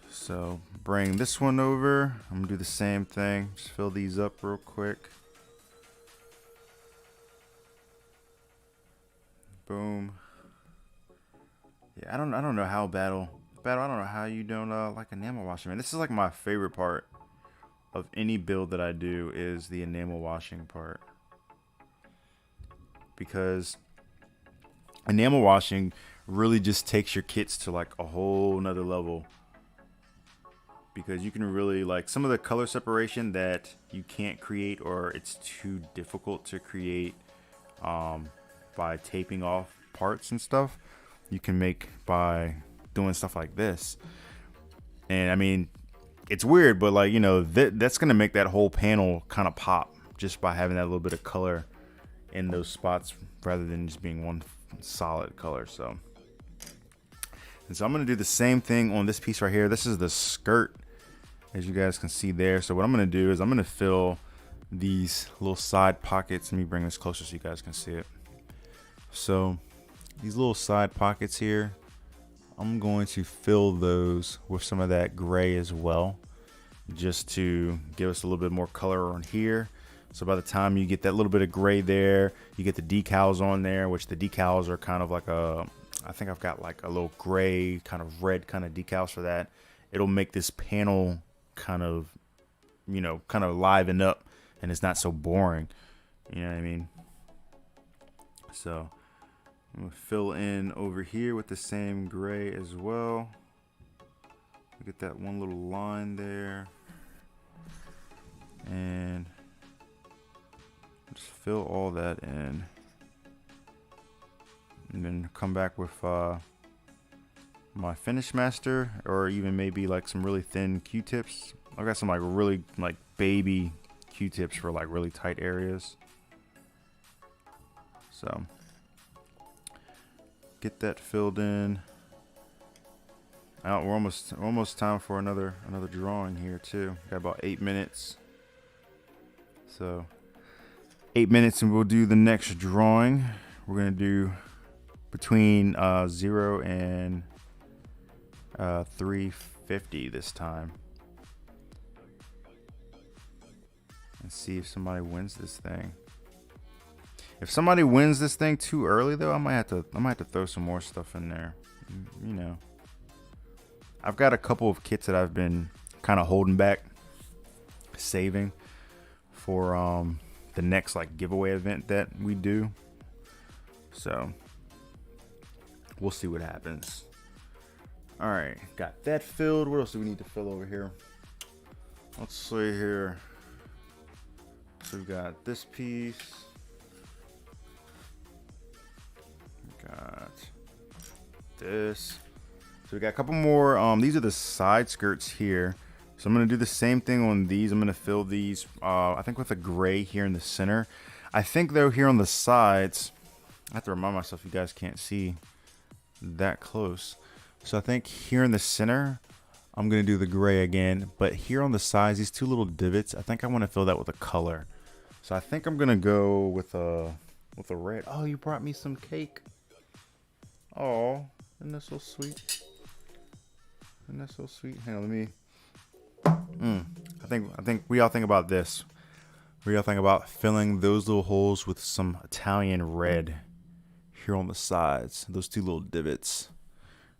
So bring this one over. I'm gonna do the same thing. Just fill these up real quick. Boom. Yeah, I don't know how battle. I don't know how you don't like enamel washing, man. This is like my favorite part of any build that I do, is the enamel washing part, because enamel washing really just takes your kits to like a whole nother level, because you can really like some of the color separation that you can't create, or it's too difficult to create by taping off parts and stuff, you can make by doing stuff like this. And I mean, it's weird, but like, you know, that's going to make that whole panel kind of pop just by having that little bit of color in those spots rather than just being one solid color. So, and so I'm going to do the same thing on this piece right here. This is the skirt, as you guys can see there. So what I'm going to do is I'm going to fill these little side pockets. Let me bring this closer so you guys can see it. So these little side pockets here, I'm going to fill those with some of that gray as well, just to give us a little bit more color on here. So by the time you get that little bit of gray there, you get the decals on there, which the decals are kind of like I think I've got like a little gray kind of red kind of decals for that. It'll make this panel kind of, you know, kind of liven up, and it's not so boring. You know what I mean? So I'm gonna fill in over here with the same gray as well. Get that one little line there, and just fill all that in, and then come back with my Finish Master, or even maybe like some really thin Q-tips. I've got some like really like baby Q-tips for like really tight areas. So get that filled in. We're almost time for another drawing here too. Got about 8 minutes. So 8 minutes and we'll do the next drawing. We're gonna do between 0 and 350 this time. And see if somebody wins this thing. If somebody wins this thing too early though, I might have to throw some more stuff in there. You know, I've got a couple of kits that I've been kind of holding back, saving for the next like giveaway event that we do. So we'll see what happens. All right, got that filled. What else do we need to fill over here? Let's see here. So we got this piece. Got this. So we got a couple more. These are the side skirts here. So I'm gonna do the same thing on these. I'm gonna fill these, I think with a gray here in the center. I think though here on the sides, I have to remind myself you guys can't see that close. So I think here in the center, I'm gonna do the gray again. But here on the sides, these two little divots, I think I want to fill that with a color. So I think I'm gonna go with a red. Oh, you brought me some cake. Oh, isn't that so sweet? Isn't that so sweet? Hang on, let me. I think we all think about this. We all think about filling those little holes with some Italian red here on the sides. Those two little divots.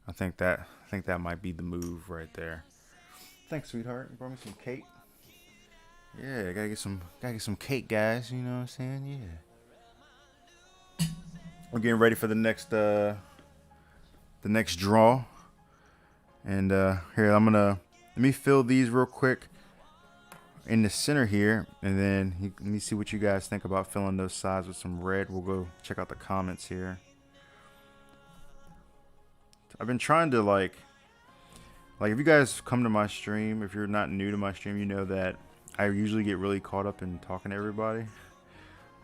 I think that might be the move right there. Thanks, sweetheart. You brought me some cake. Yeah, gotta get some cake, guys. You know what I'm saying? Yeah. We're getting ready for the next draw. And here, let me fill these real quick in the center here, and then let me see what you guys think about filling those sides with some red. We'll go check out the comments here. I've been trying to like if you guys come to my stream, if you're not new to my stream, you know that I usually get really caught up in talking to everybody.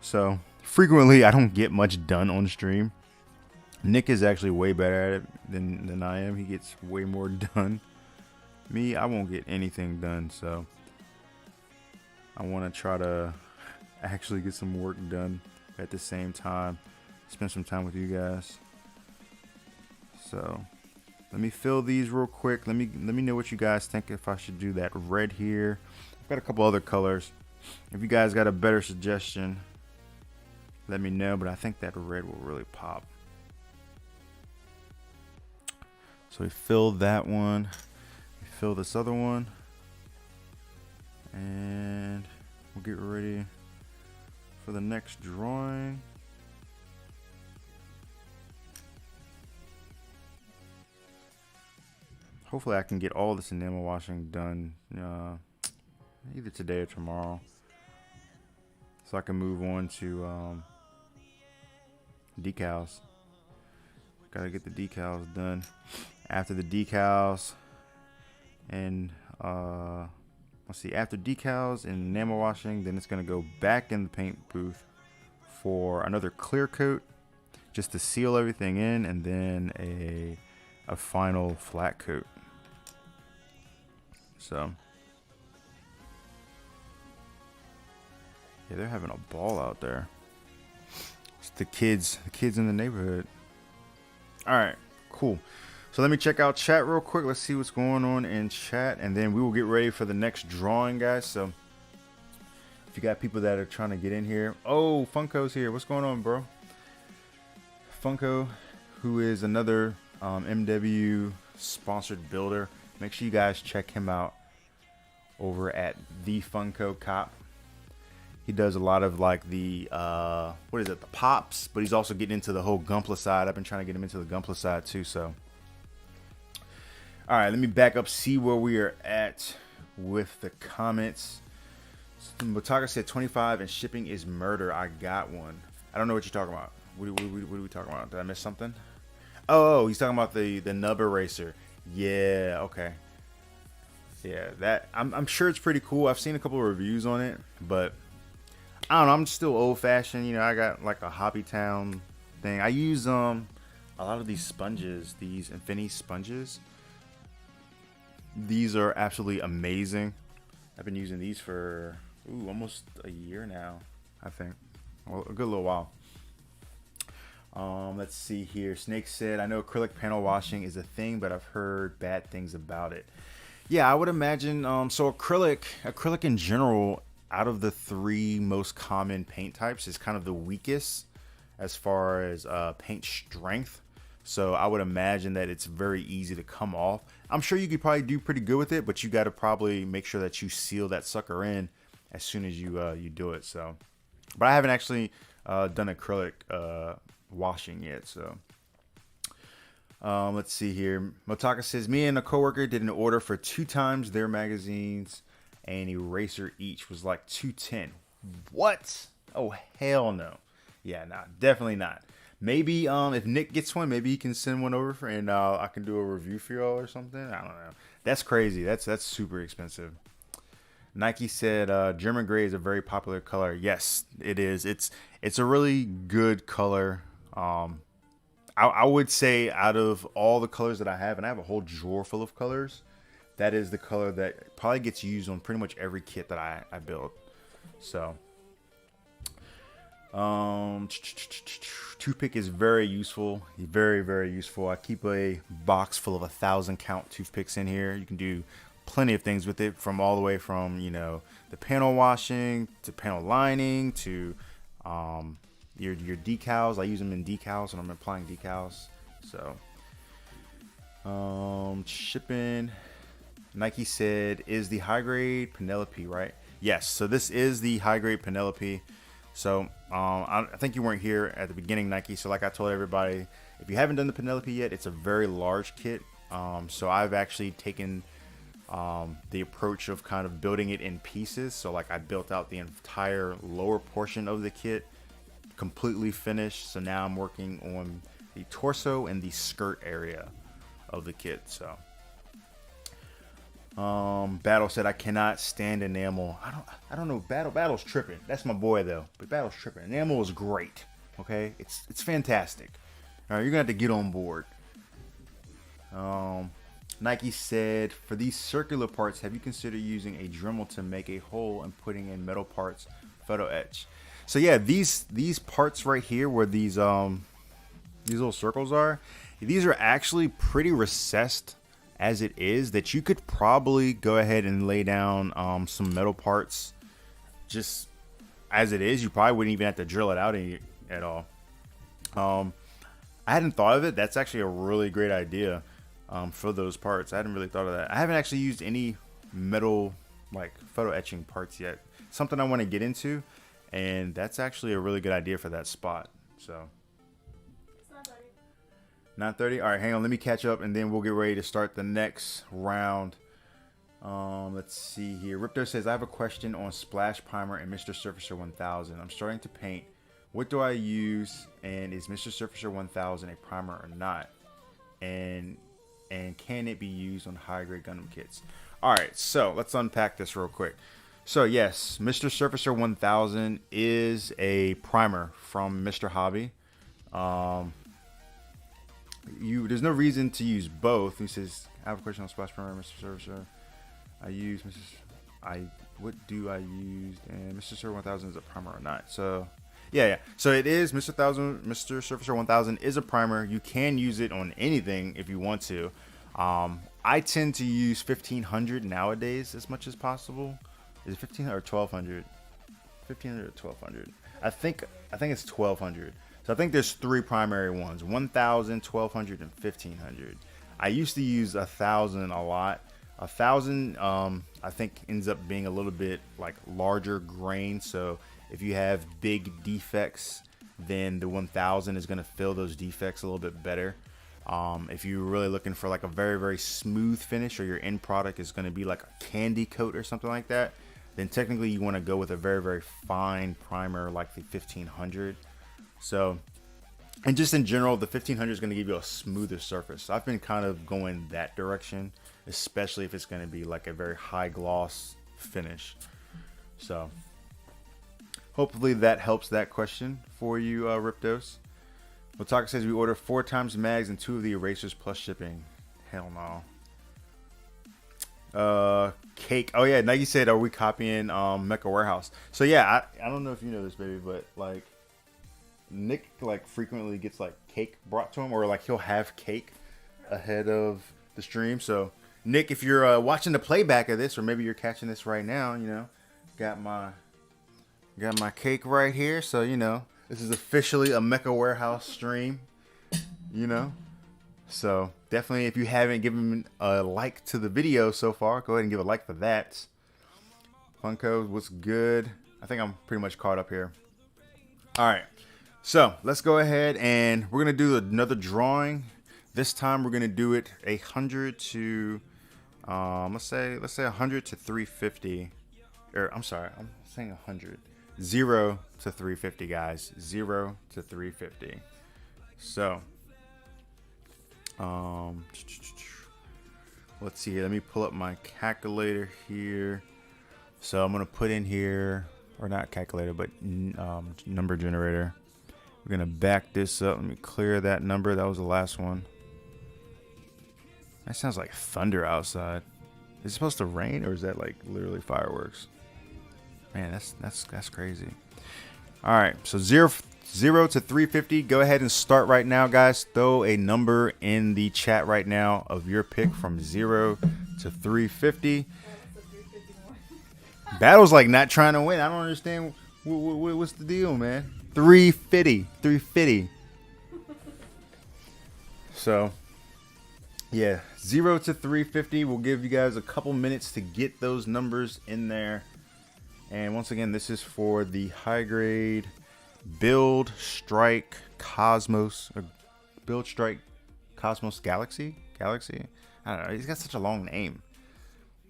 So frequently I don't get much done on stream. Nick is actually way better at it than I am. He gets way more done. Me, I won't get anything done, so I want to try to actually get some work done at the same time. Spend some time with you guys. So let me fill these real quick. Let me know what you guys think if I should do that red here. I've got a couple other colors. If you guys got a better suggestion, let me know, but I think that red will really pop. So we filled that one. We fill this other one. And we'll get ready for the next drawing. Hopefully I can get all this enamel washing done either today or tomorrow, so I can move on to decals. Gotta get the decals done. After the decals, And let's see, after decals and enamel washing, then it's going to go back in the paint booth for another clear coat just to seal everything in, and then a final flat coat. So yeah, they're having a ball out there. It's the kids in the neighborhood. All right, cool. So let me check out chat real quick. Let's see what's going on in chat, and then we will get ready for the next drawing, guys. So if you got people that are trying to get in here. Oh, Funko's here. What's going on, bro? Funko, who is another MW sponsored builder. Make sure you guys check him out over at the Funko Cop. He does a lot of like the what is it, the pops, but he's also getting into the whole Gunpla side. I've been trying to get him into the Gunpla side too. So all right, let me back up, see where we are at with the comments. Motaka said 25 and shipping is murder. I got one. I don't know what you're talking about. What are we talking about? Did I miss something? Oh, he's talking about the nub eraser. Yeah, okay. Yeah, that I'm sure it's pretty cool. I've seen a couple of reviews on it, but I don't know. I'm still old fashioned. You know, I got like a Hobby Town thing. I use a lot of these sponges, these Infinity sponges. These are absolutely amazing. I've been using these for almost a year now, I think. Well, a good little while. Let's see here. Snake said, I know acrylic panel washing is a thing, but I've heard bad things about it. Yeah, I would imagine. So acrylic in general, out of the three most common paint types, is kind of the weakest as far as paint strength. So I would imagine that it's very easy to come off. I'm sure you could probably do pretty good with it, but you got to probably make sure that you seal that sucker in as soon as you do it. So, but I haven't actually done acrylic washing yet. So let's see here. Motaka says, me and a coworker did an order for 2 times their magazines and eraser each was like $210. What? Oh, hell no. Yeah, nah, definitely not. Maybe if Nick gets one, maybe he can send one over for, and I can do a review for y'all or something. I don't know. That's crazy. That's super expensive. Nike said German gray is a very popular color. Yes, it is. It's a really good color. I would say out of all the colors that I have, and I have a whole drawer full of colors, that is the color that probably gets used on pretty much every kit that I build. So toothpick is very useful. Very useful. I keep a box full of 1,000 count toothpicks in here. You can do plenty of things with it, from all the way from, you know, the panel washing to panel lining to your decals. I use them in decals when I'm applying decals. So shipping, Nike said, is the high grade Penelope, right? Yes, so this is the high grade Penelope. So I think you weren't here at the beginning, Nike. So like I told everybody, if you haven't done the Penelope yet, it's a very large kit. So I've actually taken the approach of kind of building it in pieces. So like I built out the entire lower portion of the kit, completely finished. So now I'm working on the torso and the skirt area of the kit. So Battle said, I cannot stand enamel. I don't know. Battle's tripping. That's my boy though. But Battle's tripping. Enamel is great. Okay, it's fantastic. All right, you're gonna have to get on board. Nike said, for these circular parts, have you considered using a Dremel to make a hole and putting in metal parts photo etch? So yeah, these parts right here where these little circles are, these are actually pretty recessed as it is, that you could probably go ahead and lay down some metal parts just as it is. You probably wouldn't even have to drill it out at all. I hadn't thought of it. That's actually a really great idea for those parts. I hadn't really thought of that. I haven't actually used any metal like photo etching parts yet. Something I want to get into, and that's actually a really good idea for that spot. So It's not 30. not 30. All right, hang on. Let me catch up, and then we'll get ready to start the next round. Let's see here. Ripto says, I have a question on Splash Primer and Mr. Surfacer 1000. I'm starting to paint. What do I use, and is Mr. Surfacer 1000 a primer or not? And and can it be used on high grade Gundam kits? All right, so let's unpack this real quick. So yes, Mr. Surfacer 1000 is a primer from Mr. Hobby. There's no reason to use both. He says, I have a question on Splash Primer, Mr. Surfacer. What do I use? And Mr. Surfacer 1000 is a primer or not? So yeah. So it is Mr. Surfacer 1000 is a primer. You can use it on anything if you want to. I tend to use 1500 nowadays as much as possible. Is it 1500 or 1200? 1500 or 1200? I think it's 1200. So I think there's three primary ones: 1000, 1200, and 1500. I used to use 1000 a lot. 1000 I think ends up being a little bit like larger grain. So if you have big defects, then the 1000 is going to fill those defects a little bit better. If you're really looking for like a very, very smooth finish, or your end product is going to be like a candy coat or something like that, then technically you want to go with a very, very fine primer like the 1500. So, and just in general, the 1500 is going to give you a smoother surface. So I've been kind of going that direction, especially if it's going to be like a very high gloss finish. So hopefully that helps that question for you, Riptos. Otaka says we order 4 times mags and 2 of the erasers plus shipping. Hell no. Cake. Oh yeah, Nike said, are we copying Mecha Warehouse? So yeah, I don't know if you know this, baby, but like Nick like frequently gets like cake brought to him, or like he'll have cake ahead of the stream. So Nick, if you're watching the playback of this, or maybe you're catching this right now, you know, got my cake right here. So you know, this is officially a Mecha Warehouse stream, you know. So definitely, if you haven't given a like to the video so far, go ahead and give a like for that. Funko, what's good? I think I'm pretty much caught up here. All right, so let's go ahead and we're gonna do another drawing. This time we're gonna do it 100 to let's say 100 to 350. Or I'm sorry, I'm saying 100. 0 to 350, guys. 0 to 350. So let's see here. Let me pull up my calculator here. So I'm gonna put in here, or not calculator, but number generator. We're gonna back this up. Let me clear that number. That was the last one. That sounds like thunder outside. Is it supposed to rain, or is that like literally fireworks? Man, that's crazy. All right, so 0 to 350. Go ahead and start right now, guys. Throw a number in the chat right now of your pick from 0 to 350. Battle's like not trying to win. I don't understand. What's the deal, man? 350. So, yeah, 0 to 350. We'll give you guys a couple minutes to get those numbers in there. And once again, this is for the high grade Build Strike Cosmos, or Build Strike Cosmos Galaxy. I don't know. He's got such a long name.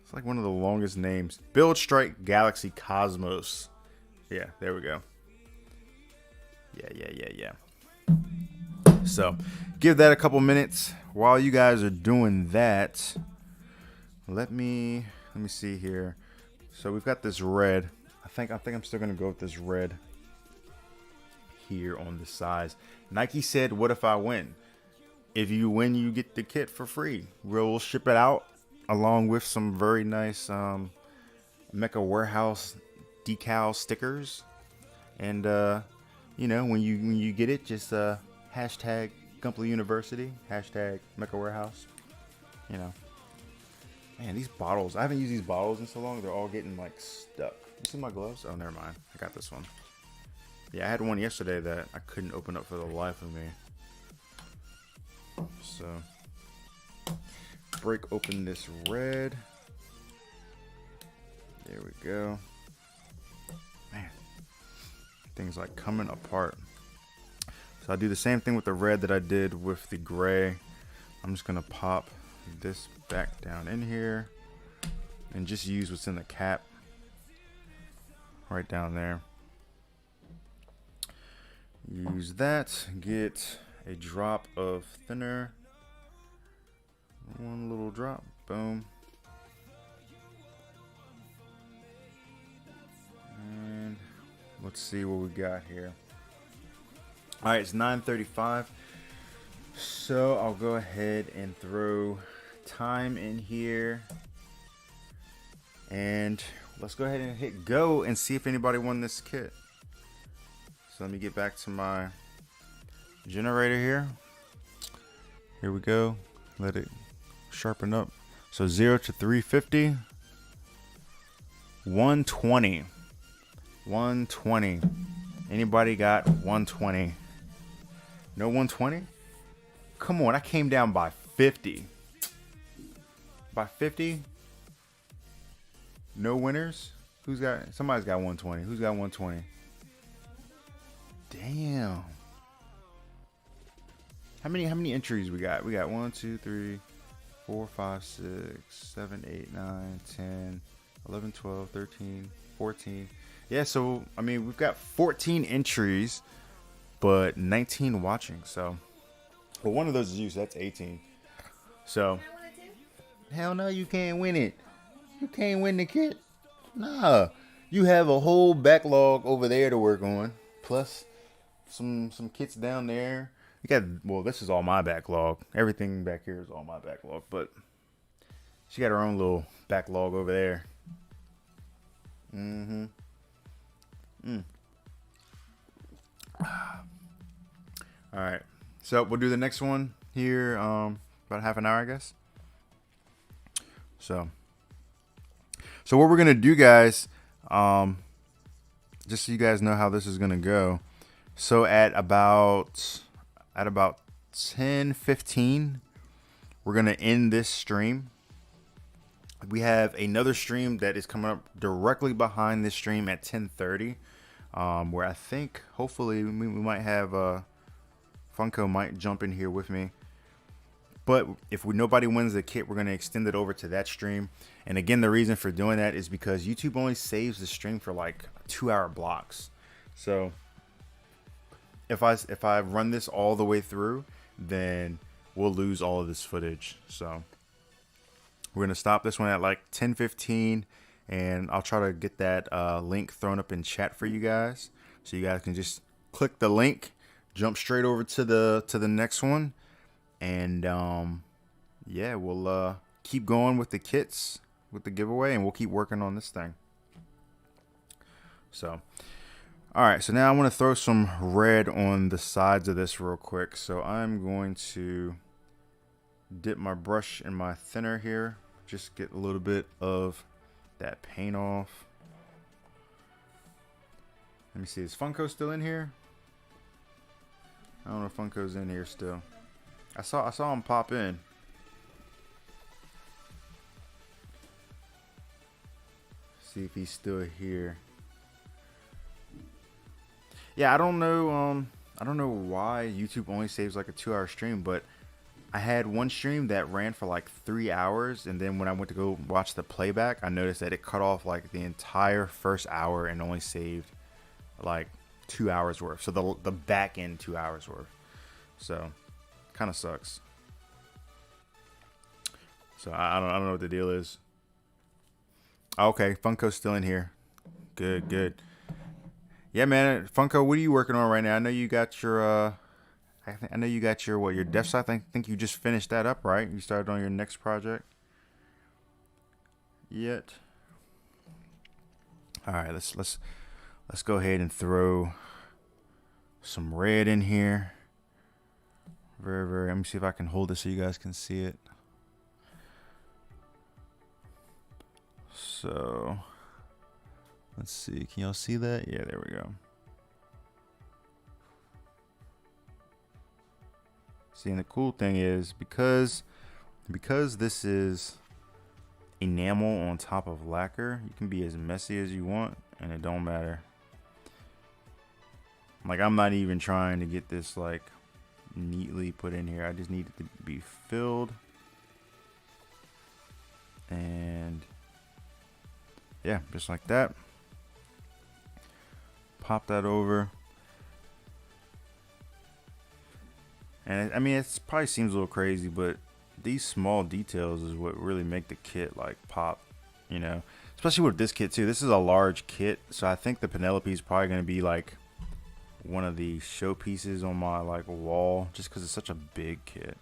It's like one of the longest names. Build Strike Galaxy Cosmos. Yeah, there we go. Yeah. So give that a couple minutes. While you guys are doing that, let me see here. So we've got this red. I think I'm still gonna go with this red here on the sides. Nike said, "What if I win?" If you win, you get the kit for free. We'll ship it out along with some very nice Mecha Warehouse decal stickers. And you know, when you get it, just hashtag Gunpla University, hashtag Mecha Warehouse. You know. Man, these bottles, I haven't used these bottles in so long. They're all getting like stuck. You see my gloves? Oh, never mind. I got this one. Yeah, I had one yesterday that I couldn't open up for the life of me. So, break open this red. There we go. Man, things like coming apart. So I do the same thing with the red that I did with the gray. I'm just going to pop this back down in here and just use what's in the cap right down there. Use that, get a drop of thinner One little drop. Boom. And let's see what we got here. All right, it's 9:35. So I'll go ahead and throw time in here. And let's go ahead and hit go and see if anybody won this kit. So let me get back to my generator here. Here we go. Let it sharpen up. So 0 to 350. 120. 120. Anybody got 120? No 120? Come on, I came down by 50. By 50? No winners? Somebody's got 120. Who's got 120? Damn. How many entries we got? We got 1, 2, 3, 4, 5, 6, 7, 8, 9, 10, 11, 12, 13, 14. Yeah, so I mean we've got 14 entries, but 19 watching. So, well, one of those is you, so that's 18. So, hell no, you can't win it. You can't win the kit. Nah, you have a whole backlog over there to work on, plus some kits down there. You got, well, this is all my backlog. Everything back here is all my backlog, but she got her own little backlog over there. All right, so we'll do the next one here about half an hour, I guess. So what we're gonna do, guys, just so you guys know how this is gonna go. So at about 10:15, we're gonna end this stream. We have another stream that is coming up directly behind this stream at 10:30, where I think hopefully we might have Funko might jump in here with me. But if nobody wins the kit, we're going to extend it over to that stream. And again, the reason for doing that is because YouTube only saves the stream for like 2-hour blocks. So if I run this all the way through, then we'll lose all of this footage. So we're going to stop this one at like 10:15, and I'll try to get that link thrown up in chat for you guys, so you guys can just click the link, jump straight over to the next one. And yeah, we'll keep going with the kits, with the giveaway, and we'll keep working on this thing. So, all right, so now I want to throw some red on the sides of this real quick. So I'm going to dip my brush in my thinner here, just get a little bit of that paint off. Let me see, is Funko still in here? I don't know if Funko's in here still. I saw him pop in. See if he's still here. Yeah, I don't know why YouTube only saves like a 2-hour stream, but I had one stream that ran for like 3 hours, and then when I went to go watch the playback, I noticed that it cut off like the entire first hour and only saved like 2 hours worth. So the back end 2 hours worth. So kind of sucks. So I don't know what the deal is. Okay, Funko's still in here. Good. Yeah, man, Funko, what are you working on right now? I know you got your I know you got your dev site. I think you just finished that up, right? You started on your next project yet? All right, let's go ahead and throw some red in here. Very. Let me see if I can hold this so you guys can see it. So let's see. Can y'all see that? Yeah, there we go. See, and the cool thing is because this is enamel on top of lacquer, you can be as messy as you want, and it don't matter. Like, I'm not even trying to get this like neatly put in here. I just need it to be filled, and yeah, just like that. Pop that over. And I mean, it probably seems a little crazy, but these small details is what really make the kit like pop, you know, especially with this kit too. This is a large kit, so I think the Penelope is probably going to be like one of the showpieces on my like wall, just because it's such a big kit.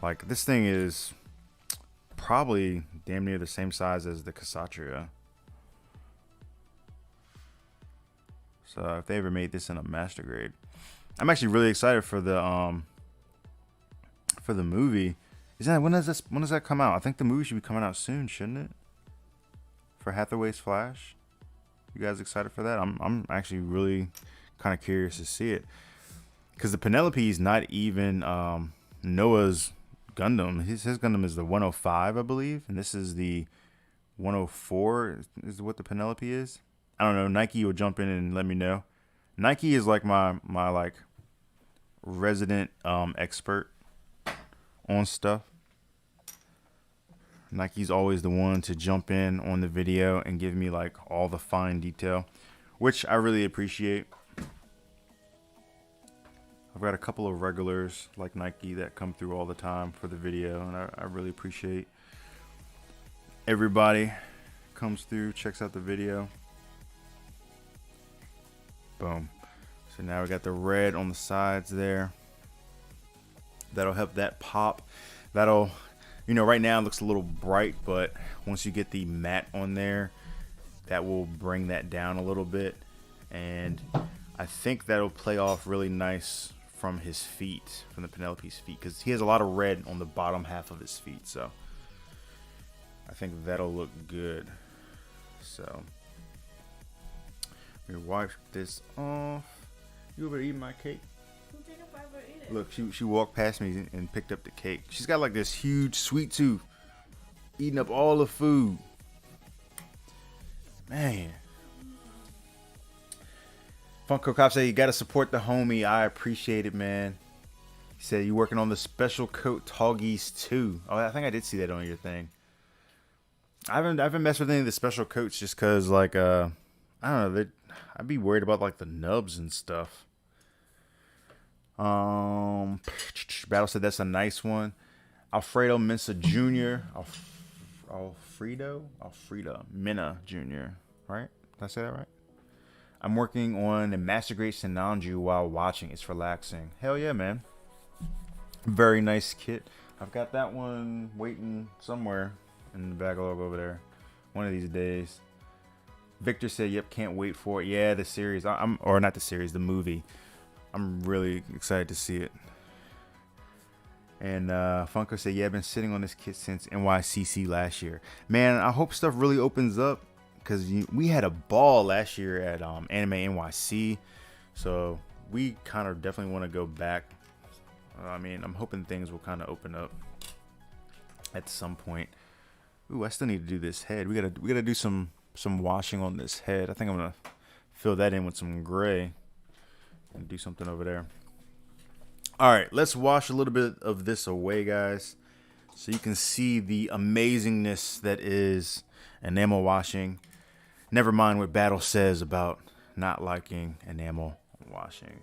Like this thing is probably damn near the same size as the Kshatriya. So if they ever made this in a master grade, I'm actually really excited for the movie. Is that when does that come out? I think the movie should be coming out soon, shouldn't it? For Hathaway's Flash. You guys excited for that? I'm actually really kind of curious to see it, because the Penelope is not even Noah's Gundam. His Gundam is the 105, I believe, and this is the 104 is what the Penelope is. I don't know. Nike will jump in and let me know. Nike is like my like resident expert on stuff. Nike's always the one to jump in on the video and give me like all the fine detail, which I really appreciate. I've got a couple of regulars like Nike that come through all the time for the video, and I really appreciate everybody comes through, checks out the video. Boom. So now we got the red on the sides there. That'll help that pop. That'll, you know, right now it looks a little bright, but once you get the matte on there, that will bring that down a little bit. And I think that'll play off really nice from his feet, from the Penelope's feet, because he has a lot of red on the bottom half of his feet. So I think that'll look good. So we wipe this off. You over eating my cake? Look, she walked past me and picked up the cake. She's got like this huge sweet tooth, eating up all the food. Man. Funko Cop said, you got to support the homie. I appreciate it, man. He said, you working on the special coat Toggies too. Oh, I think I did see that on your thing. I haven't messed with any of the special coats just because, like, I don't know, I'd be worried about like the nubs and stuff. Battle said that's a nice one. Alfredo Mensa Jr. Alfreda Minna Jr. Right? Did I say that right? I'm working on a Master Grade Senanju while watching. It's relaxing. Hell yeah, man. Very nice kit. I've got that one waiting somewhere in the backlog over there. One of these days. Victor said, yep, can't wait for it. Yeah, the series. Or not the series, the movie. I'm really excited to see it. And Funko said, yeah, I've been sitting on this kit since NYCC last year. Man, I hope stuff really opens up, because we had a ball last year at Anime NYC. So we kind of definitely want to go back. I mean, I'm hoping things will kind of open up at some point. Ooh, I still need to do this head. We gotta do some washing on this head. I think I'm gonna fill that in with some gray and do something over there. All right, let's wash a little bit of this away, guys, so you can see the amazingness that is enamel washing. Never mind what Battle says about not liking enamel washing.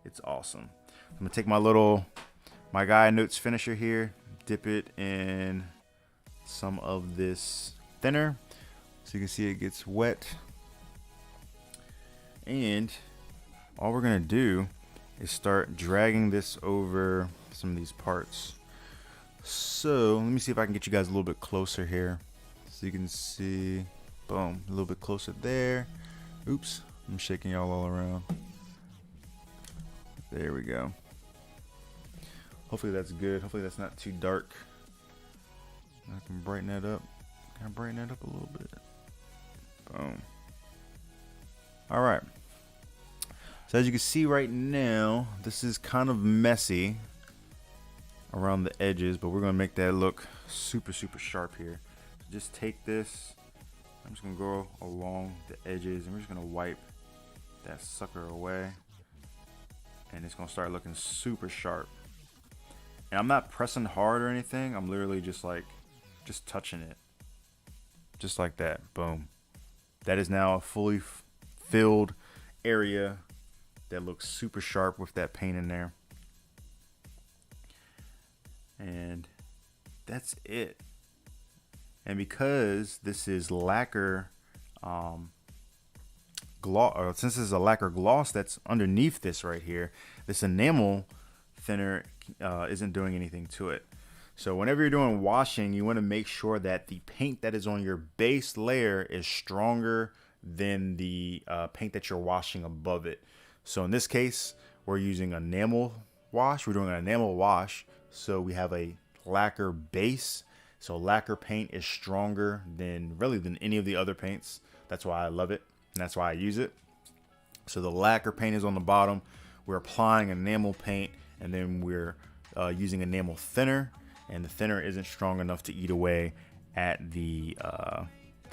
It's awesome. I'm gonna take my Gaia Notes finisher here, dip it in some of this thinner so you can see it gets wet, and all we're gonna do is start dragging this over some of these parts. So let me see if I can get you guys a little bit closer here so you can see. Boom, a little bit closer there. Oops, I'm shaking y'all all around. There we go. Hopefully that's good. Hopefully that's not too dark. I can brighten that up. Can I brighten that up a little bit? Boom. All right. So as you can see right now, this is kind of messy around the edges, but we're gonna make that look super, super sharp here. So just take this. I'm just gonna go along the edges, and we're just gonna wipe that sucker away, and it's gonna start looking super sharp. And I'm not pressing hard or anything. I'm literally just touching it, just like that. Boom. That is now a fully filled area that looks super sharp with that paint in there. And that's it. And because this is lacquer gloss, or since this is a lacquer gloss that's underneath this right here, this enamel thinner isn't doing anything to it. So whenever you're doing washing, you want to make sure that the paint that is on your base layer is stronger than the paint that you're washing above it. So in this case, we're using enamel wash. We're doing an enamel wash. So we have a lacquer base. So lacquer paint is stronger than any of the other paints. That's why I love it. And that's why I use it. So the lacquer paint is on the bottom. We're applying enamel paint, and then we're using enamel thinner. And the thinner isn't strong enough to eat away at the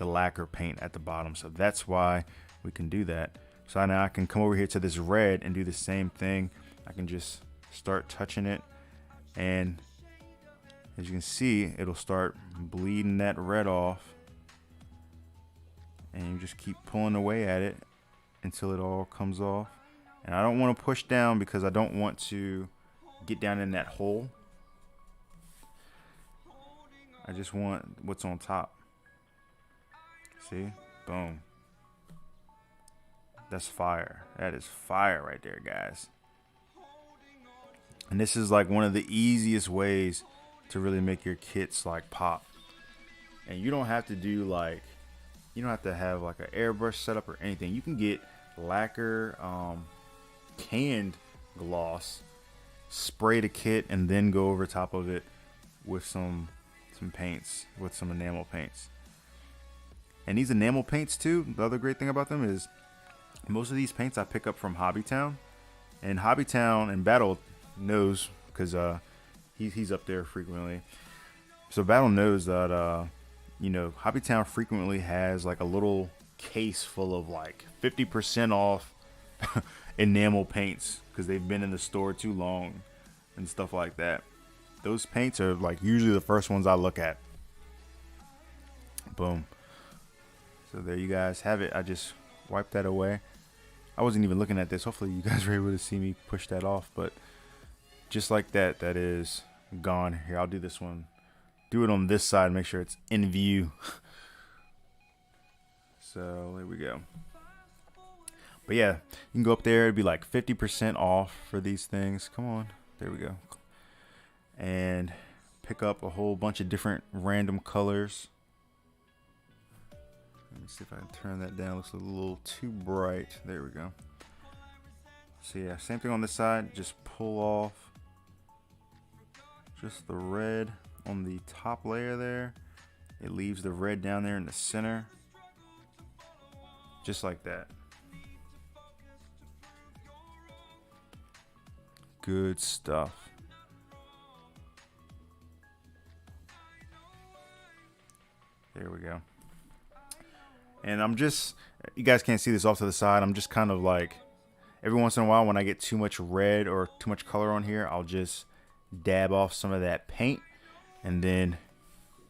lacquer paint at the bottom. So that's why we can do that. So now I can come over here to this red and do the same thing. I can just start touching it, and as you can see, it'll start bleeding that red off, and you just keep pulling away at it until it all comes off. And I don't want to push down because I don't want to get down in that hole. I just want what's on top. See? Boom. That's fire. That is fire right there, guys. And this is like one of the easiest ways to really make your kits like pop. And you don't have to do like, you don't have to have like an airbrush setup or anything. You can get lacquer canned gloss, spray the kit, and then go over top of it with some paints, with some enamel paints. And these enamel paints too, the other great thing about them is most of these paints I pick up from Hobbytown. And Hobbytown and Battle knows, because he's up there frequently. So Battle knows that you know, Hobbytown frequently has like a little case full of like 50% off enamel paints because they've been in the store too long and stuff like that. Those paints are like usually the first ones I look at. Boom. So there you guys have it. I just wiped that away. I wasn't even looking at this. Hopefully you guys were able to see me push that off, but just like that, that is gone. Here, I'll do this one. Do it on this side, make sure it's in view. So there we go. But yeah, you can go up there. It'd be like 50% off for these things. Come on. There we go. And pick up a whole bunch of different random colors. Let me see if I can turn that down. Looks a little too bright. There we go. So yeah, same thing on this side. Just pull off just the red on the top layer there. It leaves the red down there in the center. Just like that. Good stuff. There we go. And I'm just, you guys can't see this off to the side. I'm just kind of like, every once in a while when I get too much red or too much color on here, I'll just dab off some of that paint. And then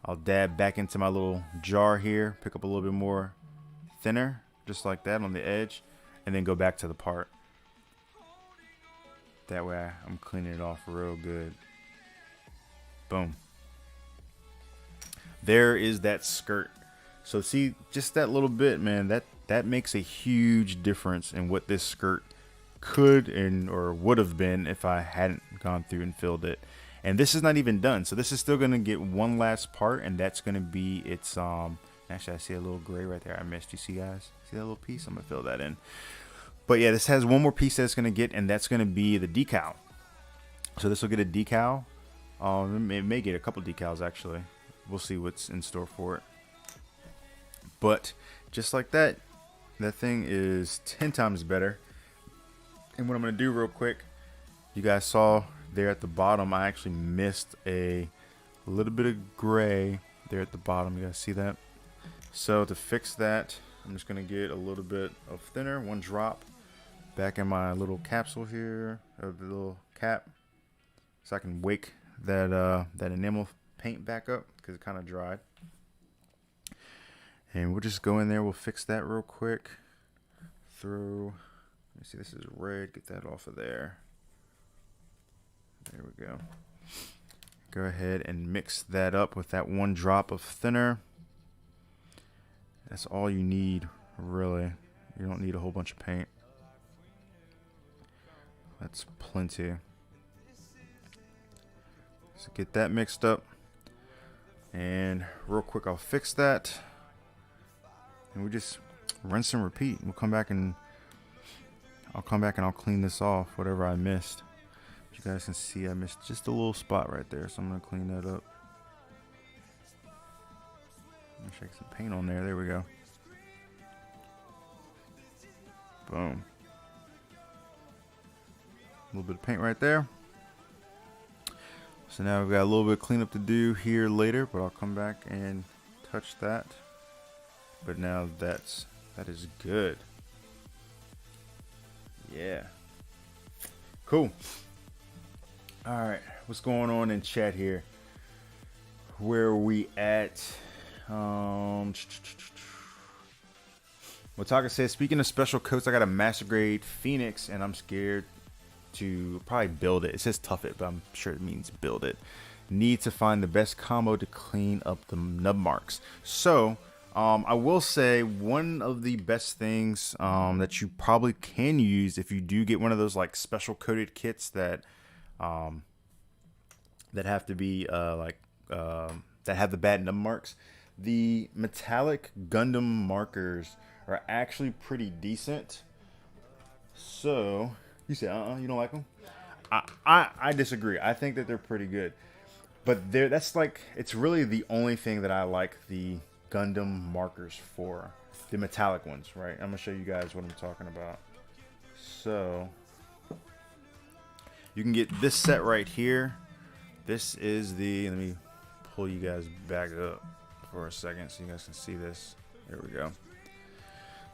I'll dab back into my little jar here, pick up a little bit more thinner, just like that on the edge, and then go back to the part. That way I'm cleaning it off real good. Boom. There is that skirt. So see, just that little bit, man, that makes a huge difference in what this skirt could and or would have been if I hadn't gone through and filled it. And this is not even done, so this is still gonna get one last part, and that's gonna be its actually I see a little gray right there I missed. You see, guys, see that little piece? I'm gonna fill that in. But yeah, this has one more piece that's gonna get, and that's gonna be the decal. So this will get a decal. It may get a couple decals actually. We'll see what's in store for it. But just like that, that thing is 10 times better. And what I'm going to do real quick, you guys saw there at the bottom, I actually missed a little bit of gray there at the bottom. You guys see that? So to fix that, I'm just going to get a little bit of thinner, one drop, back in my little capsule here, or the little cap, so I can wake that that enamel paint back up because it kind of dried. And we'll just go in there, we'll fix that real quick. Throw, let me see, this is red, get that off of there. There we go. go ahead and mix that up with that 1 drop of thinner. That's all you need, really. You don't need a whole bunch of paint. That's plenty. So get that mixed up. And real quick, I'll fix that. And we just rinse and repeat. We'll come back and I'll clean this off, whatever I missed. You guys can see I missed just a little spot right there, so I'm gonna clean that up. I'm gonna shake some paint on there. There we go. Boom. A little bit of paint right there. So now we've got a little bit of cleanup to do here later, but I'll come back and touch that. But now that is good. Yeah. Cool. All right, what's going on in chat here? Where are we at? Wataka says, speaking of special coats, I got a master grade Phoenix, and I'm scared to probably build it. It says tough it, but I'm sure it means build it. Need to find the best combo to clean up the nub marks. So I will say one of the best things that you probably can use if you do get one of those like special coated kits that have to be that have the bad nub marks. The metallic Gundam markers are actually pretty decent. So you say you don't like them? I disagree. I think that they're pretty good, but that's like, it's really the only thing that I like the Gundam markers for, the metallic ones, right? I'm gonna show you guys what I'm talking about. So you can get this set right here. This is the, let me pull you guys back up for a second so you guys can see this. There we go.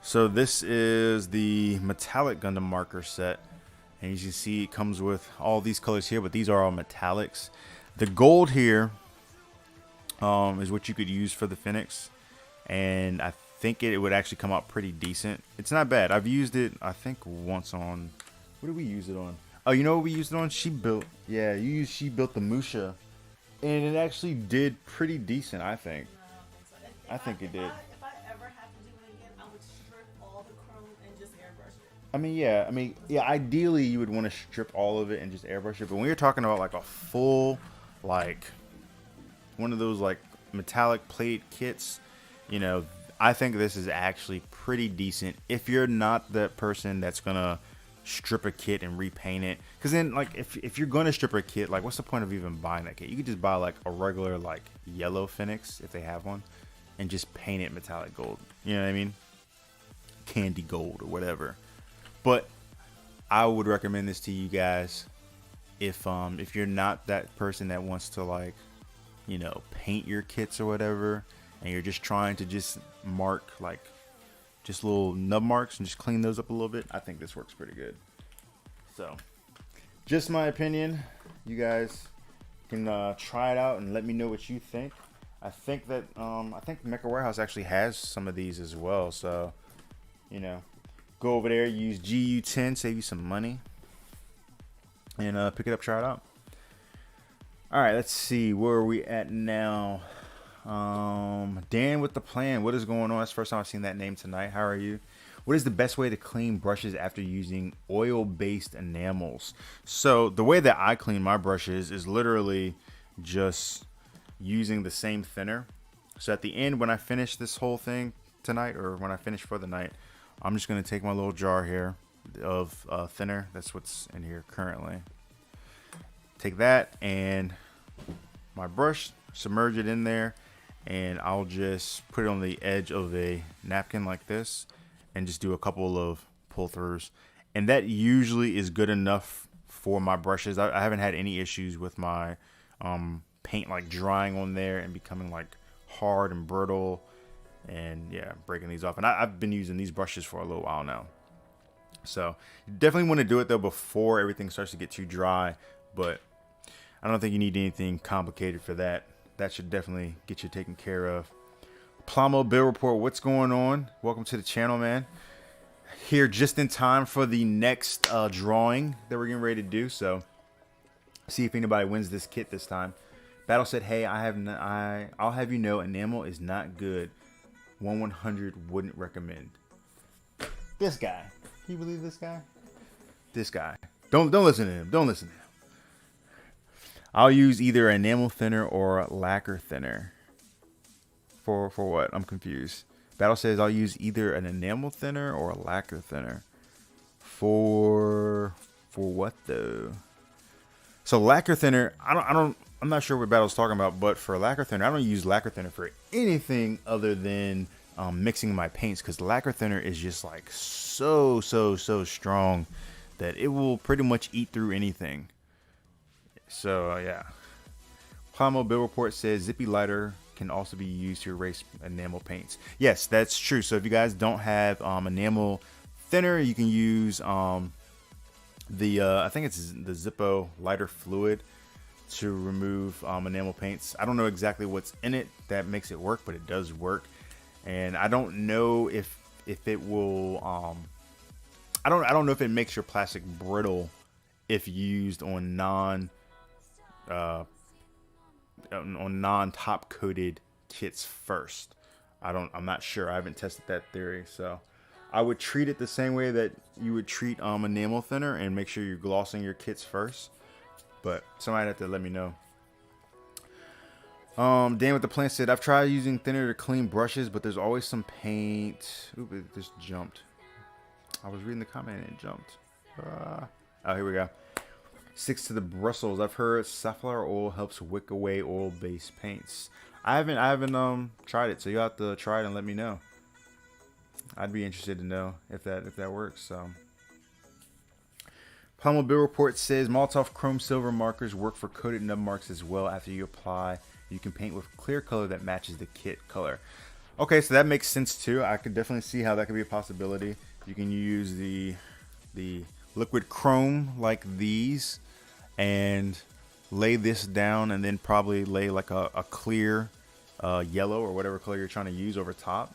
So this is the metallic Gundam marker set, and as you can see, it comes with all these colors here, but these are all metallics. The gold here is what you could use for the Phoenix, and I think it would actually come out pretty decent. It's not bad. I've used it, I think, once on, what did we use it on? Oh, you know what we used it on? She built the Musha, and it actually did pretty decent, I think. I think it did. If I ever have to do it again, I would strip all the chrome and just airbrush it. I mean, yeah, ideally you would want to strip all of it and just airbrush it, but when you're talking about like a full, like one of those like metallic plate kits, you know, I think this is actually pretty decent if you're not that person that's gonna strip a kit and repaint it. Because then, like, if you're gonna strip a kit, like, what's the point of even buying that kit? You could just buy like a regular like yellow Phoenix if they have one, and just paint it metallic gold. You know what I mean? Candy gold or whatever. But I would recommend this to you guys if you're not that person that wants to, like, you know, paint your kits or whatever, and you're just trying to just mark like just little nub marks and just clean those up a little bit. I think this works pretty good. So just my opinion. You guys can try it out and let me know what you think. I think that I think Mecha Warehouse actually has some of these as well. So, you know, go over there, use GU10, save you some money, and pick it up, try it out. All right, let's see, where are we at now? Dan with the plan. What is going on? That's the first time I've seen that name tonight. How are you? What is the best way to clean brushes after using oil-based enamels? So the way that I clean my brushes is literally just using the same thinner. So at the end, when I finish this whole thing tonight, or when I finish for the night, I'm just going to take my little jar here of thinner. That's what's in here currently. Take that and my brush, submerge it in there, and I'll just put it on the edge of a napkin like this and just do a couple of pull throughs, and that usually is good enough for my brushes. I haven't had any issues with my paint like drying on there and becoming like hard and brittle, and yeah, breaking these off. And I've been using these brushes for a little while now, so you definitely want to do it though before everything starts to get too dry. But I don't think you need anything complicated for that. That should definitely get you taken care of. Plamo Bill Report, what's going on? Welcome to the channel, man. Here just in time for the next drawing that we're getting ready to do. So see if anybody wins this kit this time. Battle said, "Hey, I'll have you know, enamel is not good. 1/100 wouldn't recommend." This guy. Can you believe this guy? This guy. Don't listen to him. Don't listen to him. I'll use either enamel thinner or lacquer thinner. For what? I'm confused. Battle says I'll use either an enamel thinner or a lacquer thinner. For what though? So lacquer thinner, I'm not sure what Battle's talking about, but for lacquer thinner, I don't use lacquer thinner for anything other than mixing my paints, because lacquer thinner is just like so strong that it will pretty much eat through anything. So yeah. Pomo Bill Report says Zippy Lighter can also be used to erase enamel paints. Yes, that's true. So if you guys don't have enamel thinner, you can use I think it's the Zippo lighter fluid to remove enamel paints. I don't know exactly what's in it that makes it work, but it does work. And I don't know if it will I don't know if it makes your plastic brittle if used on non-top coated kits first. I'm not sure. I haven't tested that theory. So I would treat it the same way that you would treat enamel thinner, and make sure you're glossing your kits first. But somebody have to let me know. Dan with the Plant said, I've tried using thinner to clean brushes, but there's always some paint. Oop, it just jumped. I was reading the comment and it jumped. Oh, here we go. Sticks to the bristles. I've heard safflower oil helps wick away oil-based paints. I haven't tried it, so you have to try it and let me know. I'd be interested to know if that works. So, Pommel Bill Report says Molotov Chrome Silver markers work for coated nub marks as well. After you apply, you can paint with clear color that matches the kit color. Okay, so that makes sense too. I could definitely see how that could be a possibility. You can use the liquid chrome like these and lay this down, and then probably lay like a clear yellow or whatever color you're trying to use over top.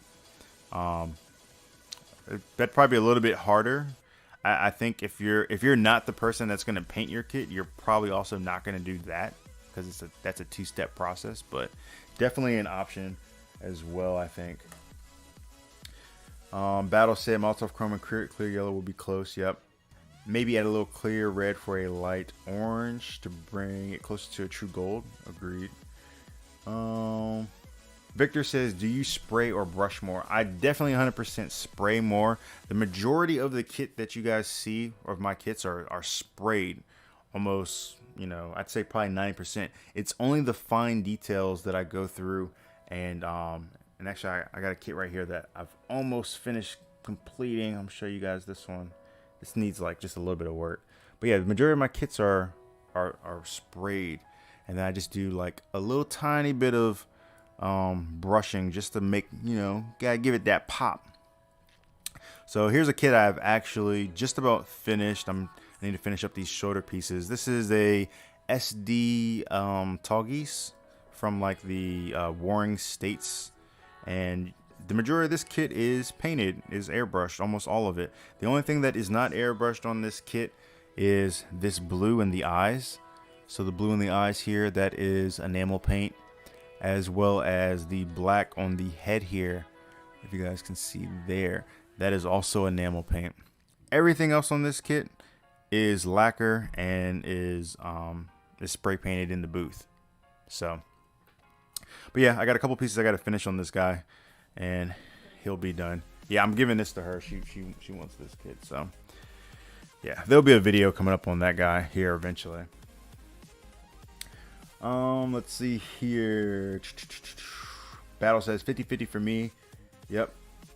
That'd probably be a little bit harder. I think if you're not the person that's going to paint your kit, you're probably also not going to do that, because that's a two-step process. But definitely an option as well, I think. Battle said Molotov Chrome and clear yellow will be close. Yep. Maybe add a little clear red for a light orange to bring it closer to a true gold. Agreed. Victor says, do you spray or brush more? I definitely 100% spray more. The majority of the kit that you guys see of my kits are sprayed. Almost, I'd say probably 90%. It's only the fine details that I go through. And actually, I got a kit right here that I've almost finished completing. I'm gonna show you guys this one. This needs like just a little bit of work. But yeah, the majority of my kits are sprayed. And then I just do like a little tiny bit of brushing just to make, gotta give it that pop. So here's a kit I've actually just about finished. I need to finish up these shoulder pieces. This is a SD Tallgeese from like the Warring States, and the majority of this kit is painted, is airbrushed, almost all of it. The only thing that is not airbrushed on this kit is this blue in the eyes. So the blue in the eyes here, that is enamel paint, as well as the black on the head here, if you guys can see there, that is also enamel paint. Everything else on this kit is lacquer and is spray painted in the booth. So, but yeah, I got a couple pieces I got to finish on this guy, and he'll be done. Yeah, I'm giving this to her. She wants this kit. So yeah, there'll be a video coming up on that guy here eventually. Let's see here. Battle says 50-50 for me. Yep.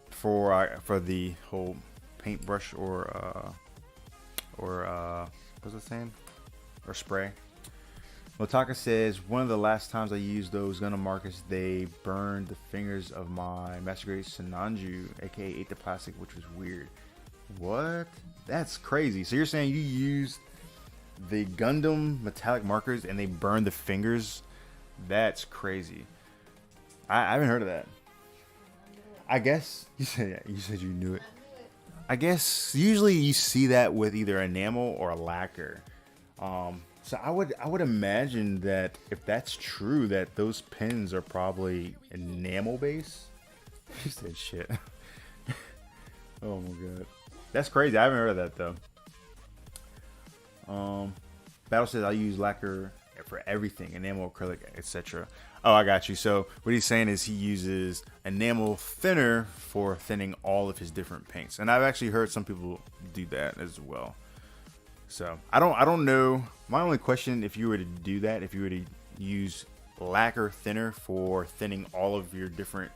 For the whole paintbrush or what's it saying? Or spray. Motaka says, one of the last times I used those Gundam markers, they burned the fingers of my Master Grade Sinanju, aka ate the plastic, which was weird. What? That's crazy. So you're saying you used the Gundam metallic markers and they burned the fingers? That's crazy. I haven't heard of that. I guess you said you knew it. I guess usually you see that with either enamel or lacquer. So I would imagine that if that's true, that those pins are probably enamel base. He said shit. Oh my god, that's crazy. I haven't heard of that though. Battle says I use lacquer for everything, enamel, acrylic, etc. Oh, I got you. So what he's saying is he uses enamel thinner for thinning all of his different paints, and I've actually heard some people do that as well. So I don't know. My only question, if you were to do that, if you were to use lacquer thinner for thinning all of your different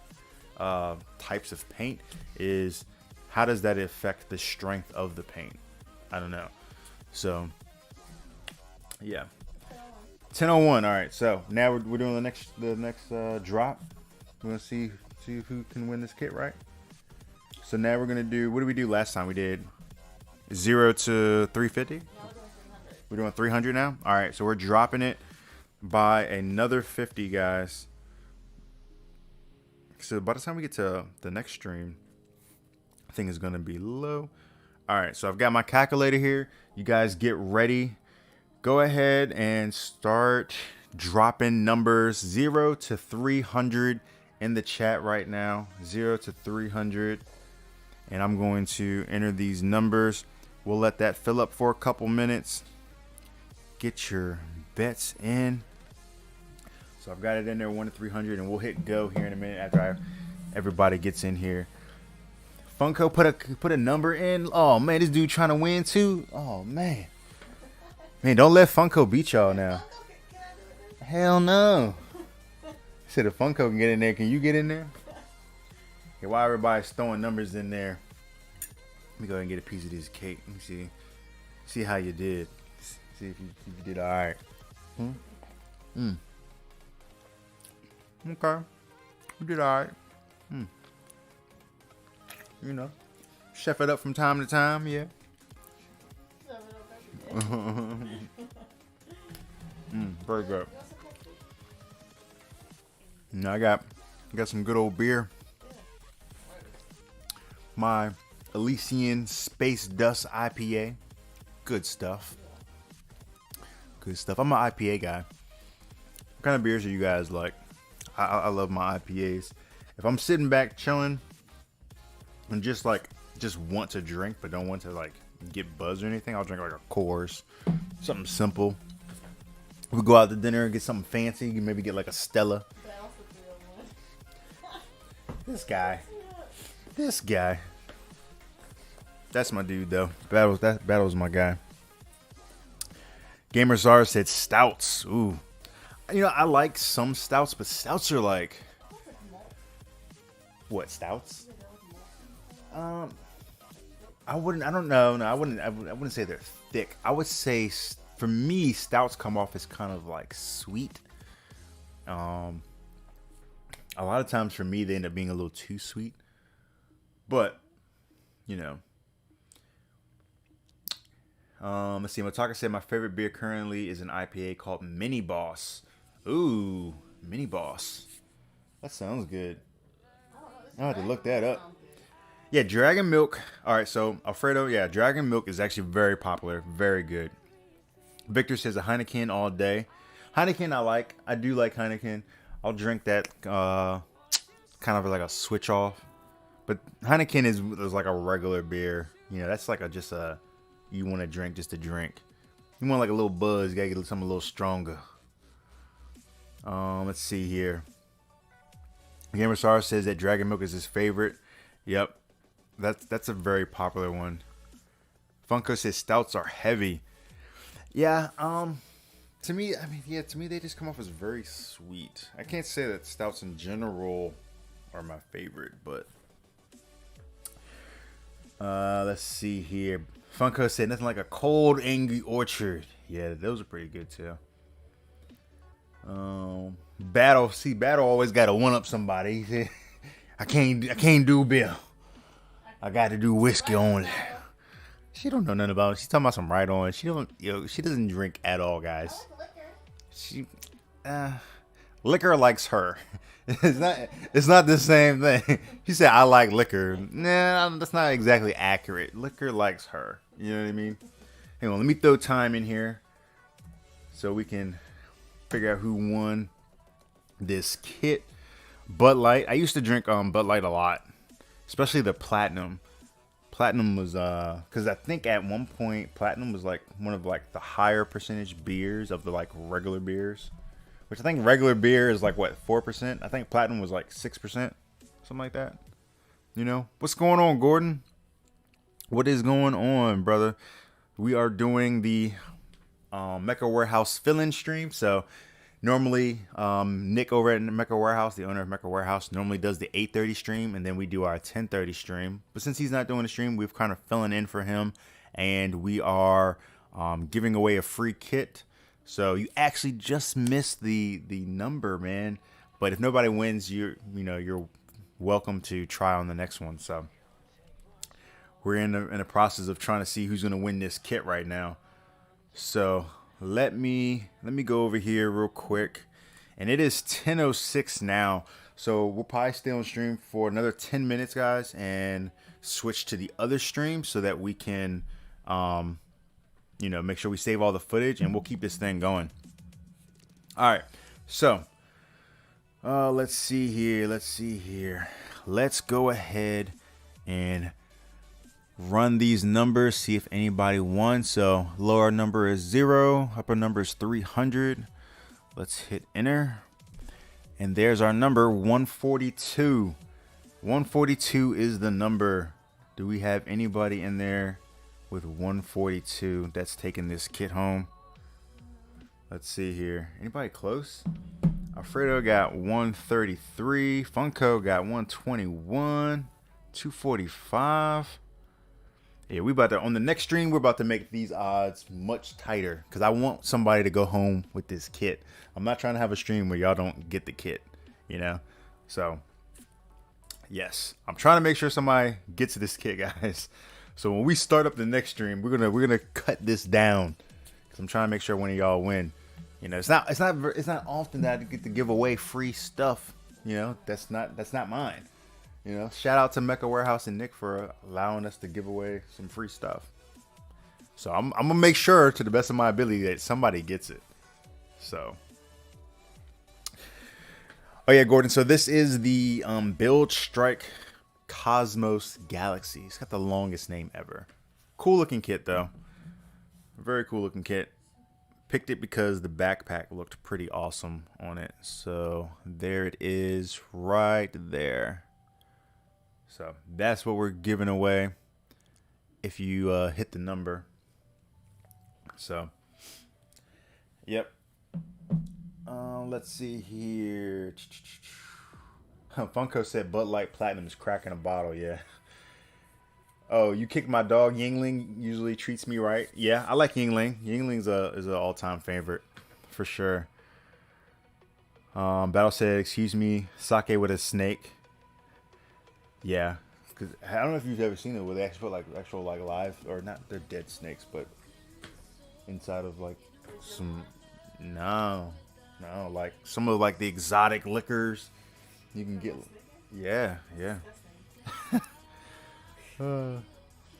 types of paint, is how does that affect the strength of the paint? I don't know. So yeah. 10:01. All right, so now we're doing the next drop. We're gonna see who can win this kit, right? So now we're gonna do, what did we do last time? We did 0 to 350. No, we're doing 300. We're doing 300 now. All right, so we're dropping it by another 50, guys. So by the time we get to the next stream, I think it's gonna be low. All right, so I've got my calculator here. You guys get ready. Go ahead and start dropping numbers 0 to 300 in the chat right now. 0 to 300. And I'm going to enter these numbers. We'll let that fill up for a couple minutes. Get your bets in. So I've got it in there 1 to 300, and we'll hit go here in a minute after everybody gets in here. Funko put a number in. Oh man, this dude trying to win too. Oh man. Man, don't let Funko beat y'all now. Hell no. He said if Funko can get in there, can you get in there? Okay, while everybody's throwing numbers in there, let me go ahead and get a piece of this cake. Let me see how you did. See if you did all right. Okay, you did all right. You know, chef it up from time to time, yeah. Very good. Now I got some good old beer. My Elysian Space Dust IPA. Good stuff. Good stuff. I'm an IPA guy. What kind of beers do you guys like? I love my IPAs. If I'm sitting back chilling and just want to drink but don't want to like get buzzed or anything, I'll drink like a Coors, something simple. We go out to dinner and get something fancy. You maybe get like a Stella. This guy. That's my dude though. Battle's my guy. Gamer Zara said stouts. Ooh, you know I like some stouts, but stouts are like what stouts? I don't know. No, I wouldn't say they're thick. I would say for me, stouts come off as kind of like sweet. A lot of times for me, they end up being a little too sweet. But, you know. Let's see. Mataka said my favorite beer currently is an IPA called Mini Boss. Ooh, Mini Boss. That sounds good. I'll have to look that up. Yeah, Dragon Milk. All right, so Alfredo, yeah, Dragon Milk is actually very popular. Very good. Victor says a Heineken all day. Heineken I like. I do like Heineken. I'll drink that kind of like a switch off. But Heineken is like a regular beer. You know, that's like you want to drink just to drink. You want like a little buzz. You gotta get something a little stronger. Let's see here. Gamer Star says that Dragon Milk is his favorite. Yep. That's a very popular one. Funko says stouts are heavy. Yeah, to me they just come off as very sweet. I can't say that stouts in general are my favorite, but let's see here. Funko said nothing like a cold Angry Orchard. Yeah, those are pretty good too. Battle always got to one up somebody. He said, I can't do beer. I got to do whiskey only. She don't know nothing about it. She's talking about some right on. She doesn't drink at all, guys. Liquor likes her. It's not the same thing. She said I like liquor. Nah, that's not exactly accurate. Liquor likes her. You know what I mean? Hang on, let me throw time in here. so we can figure out who won this kit. Bud Light. I used to drink Bud Light a lot, especially the Platinum. Platinum was because I think at one point Platinum was like one of like the higher percentage beers of the like regular beers, which I think regular beer is like what, 4%. I think Platinum was like 6%, something like that. You know what's going on, Gordon? What is going on, brother? We are doing the Mecha Warehouse fill-in stream. So normally, Nick over at Mecha Warehouse, the owner of Mecha Warehouse, normally does the 8:30 stream, and then we do our 10:30 stream. But since he's not doing the stream, we've kind of filling in for him, and we are giving away a free kit. So you actually just missed the number, man. But if nobody wins, you're welcome to try on the next one. So we're in the process of trying to see who's going to win this kit right now. So let me go over here real quick, and it is 10:06 now, so we'll probably stay on stream for another 10 minutes, guys, and switch to the other stream so that we can make sure we save all the footage, and we'll keep this thing going. All right, so let's see here, let's go ahead and run these numbers, see if anybody won. So lower number is 0, upper number is 300. Let's hit enter, and there's our number, 142. 142 is the number. Do we have anybody in there with 142 that's taking this kit home? Let's see here. Anybody close? Alfredo got 133. Funko got 121. 245. Yeah, we about to, on the next stream, we're about to make these odds much tighter because I want somebody to go home with this kit. I'm not trying to have a stream where y'all don't get the kit, So, yes, I'm trying to make sure somebody gets this kit, guys. So when we start up the next stream, we're gonna cut this down because I'm trying to make sure one of y'all win. It's not often that I get to give away free stuff. That's not mine. Shout out to Mecha Warehouse and Nick for allowing us to give away some free stuff. So I'm gonna make sure, to the best of my ability, that somebody gets it. So, oh yeah, Gordon. So this is the Build Strike Cosmos Galaxy. It's got the longest name ever. Cool looking kit though. Very cool looking kit. Picked it because the backpack looked pretty awesome on it. So there it is, right there. So that's what we're giving away if you hit the number. So, yep. Let's see here. Funko said Bud Light Platinum is cracking a bottle. Yeah. Oh, you kicked my dog. Yingling usually treats me right. Yeah, I like Yingling. Yingling's is an all-time favorite for sure. Battle said, "Excuse me, sake with a snake." Yeah, because I don't know if you've ever seen it where they actually put actual live, or not, they're dead snakes, but inside of some like some of the exotic liquors you can get. Yeah.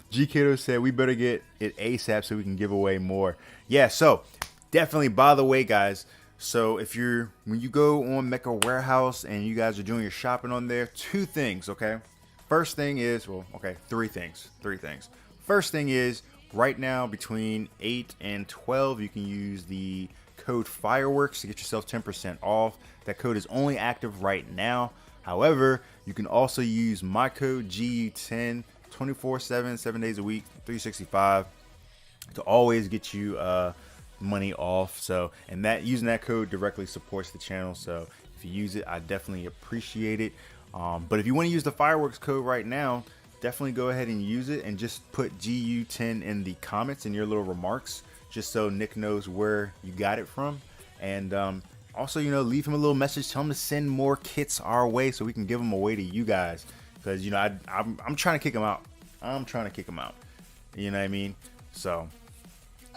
G Kato said we better get it ASAP so we can give away more. Yeah, so definitely, by the way, guys. So when you go on Mecha Warehouse and you guys are doing your shopping on there, 2 things, okay? First thing is, three things. First thing is, right now between 8 and 12, you can use the code Fireworks to get yourself 10% off. That code is only active right now. However, you can also use my code GU10 24/7, 7 days a week, 365 to always get you money off. So, and that using that code directly supports the channel. So if you use it, I definitely appreciate it. But if you want to use the Fireworks code right now, definitely go ahead and use it, and just put GU10 in the comments in your little remarks, just so Nick knows where you got it from. And also, leave him a little message, tell him to send more kits our way so we can give them away to you guys. Because I'm trying to kick him out. You know what I mean? So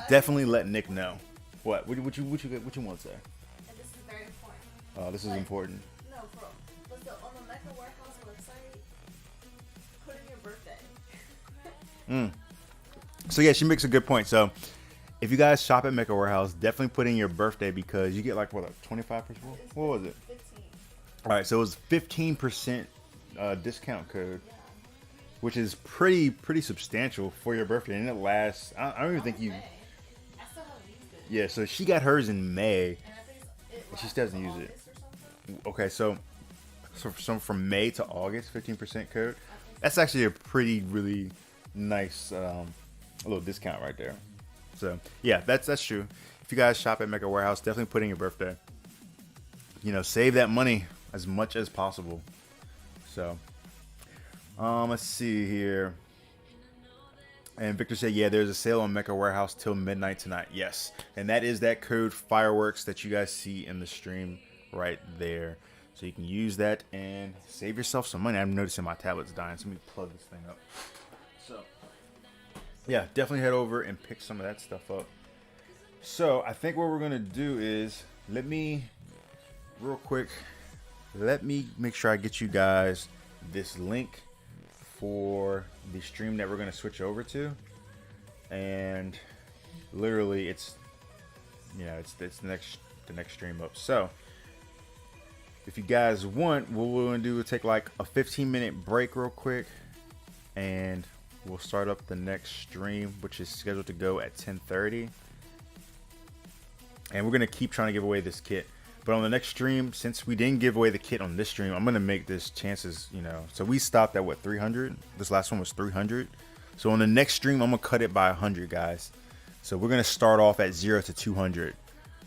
definitely let Nick know. What you want to say? And this is very important. Oh, this is important. No, bro. But on the Mecha Warehouse website, put in your birthday. So yeah, she makes a good point. So if you guys shop at Mecca Warehouse, definitely put in your birthday because you get like what, like 25%? What was it? 15. All right, so it was 15% discount code, which is pretty substantial for your birthday, and it lasts. I don't even think you. May. I still haven't used it. Yeah, so she got hers in May. And I think it She still doesn't use it. August or something. Okay, so from May to August, 15% code. That's actually a really nice little discount right there. So yeah, that's true. If you guys shop at Mecca Warehouse, definitely put in your birthday. You know, save that money as much as possible. So let's see here. And Victor said, yeah, there's a sale on Mecca Warehouse till midnight tonight. Yes, and that is that code fireworks that you guys see in the stream right there. So you can use that and save yourself some money. I'm noticing my tablet's dying, so let me plug this thing up. So yeah, definitely head over and pick some of that stuff up. So I think what we're gonna do is let me make sure I get you guys this link for the stream that we're gonna switch over to, and literally it's the next stream up. So if you guys want, what we're gonna do is take like a 15-minute break real quick, and we'll start up the next stream, which is scheduled to go at 10:30. And we're gonna keep trying to give away this kit. But on the next stream, since we didn't give away the kit on this stream, I'm gonna make this chances, So we stopped at what, 300? This last one was 300. So on the next stream, I'm gonna cut it by 100, guys. So we're gonna start off at 0 to 200,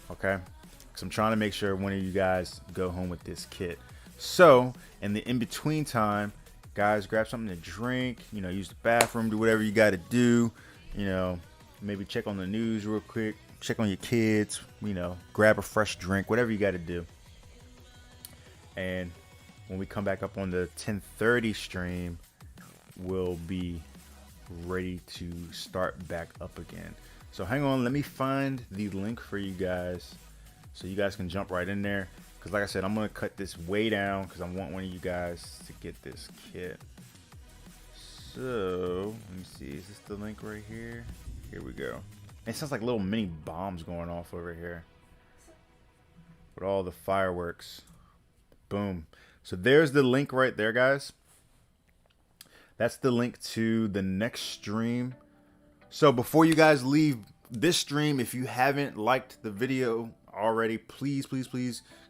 okay? Because I'm trying to make sure one of you guys go home with this kit. So in the in-between time, guys, grab something to drink. Use the bathroom, do whatever you got to do. Maybe check on the news real quick. Check on your kids, grab a fresh drink, whatever you got to do. And when we come back up on the 10:30 stream, we'll be ready to start back up again. So hang on, let me find the link for you guys so you guys can jump right in there. Because like I said, I'm going to cut this way down because I want one of you guys to get this kit. So let me see, is this the link right here? Here we go. It sounds like little mini bombs going off over here with all the fireworks. Boom. So there's the link right there, guys. That's the link to the next stream. So before you guys leave this stream, if you haven't liked the video already, please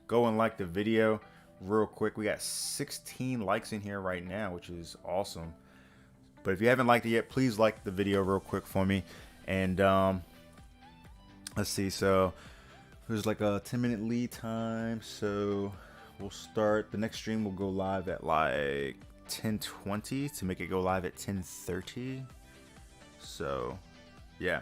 go and like the video real quick. We got 16 likes in here right now, which is awesome. But if you haven't liked it yet, please like the video real quick for me. And let's see, so there's like a 10-minute lead time, so we'll start the next stream. Will go live at like 10:20 to make it go live at 10:30. So yeah,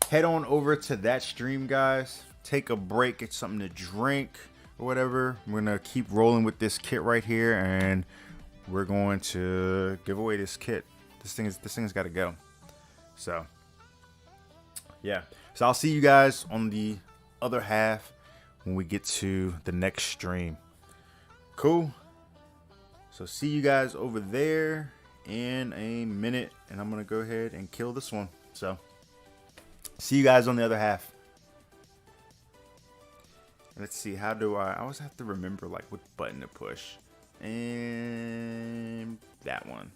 head on over to that stream, guys. Take a break, get something to drink or whatever. We're gonna keep rolling with this kit right here, and we're going to give away this kit. This thing's got to go. So yeah, so I'll see you guys on the other half when we get to the next stream. Cool. So see you guys over there in a minute, and I'm gonna go ahead and kill this one. So see you guys on the other half. Let's see, how do I always have to remember like what button to push, and that one.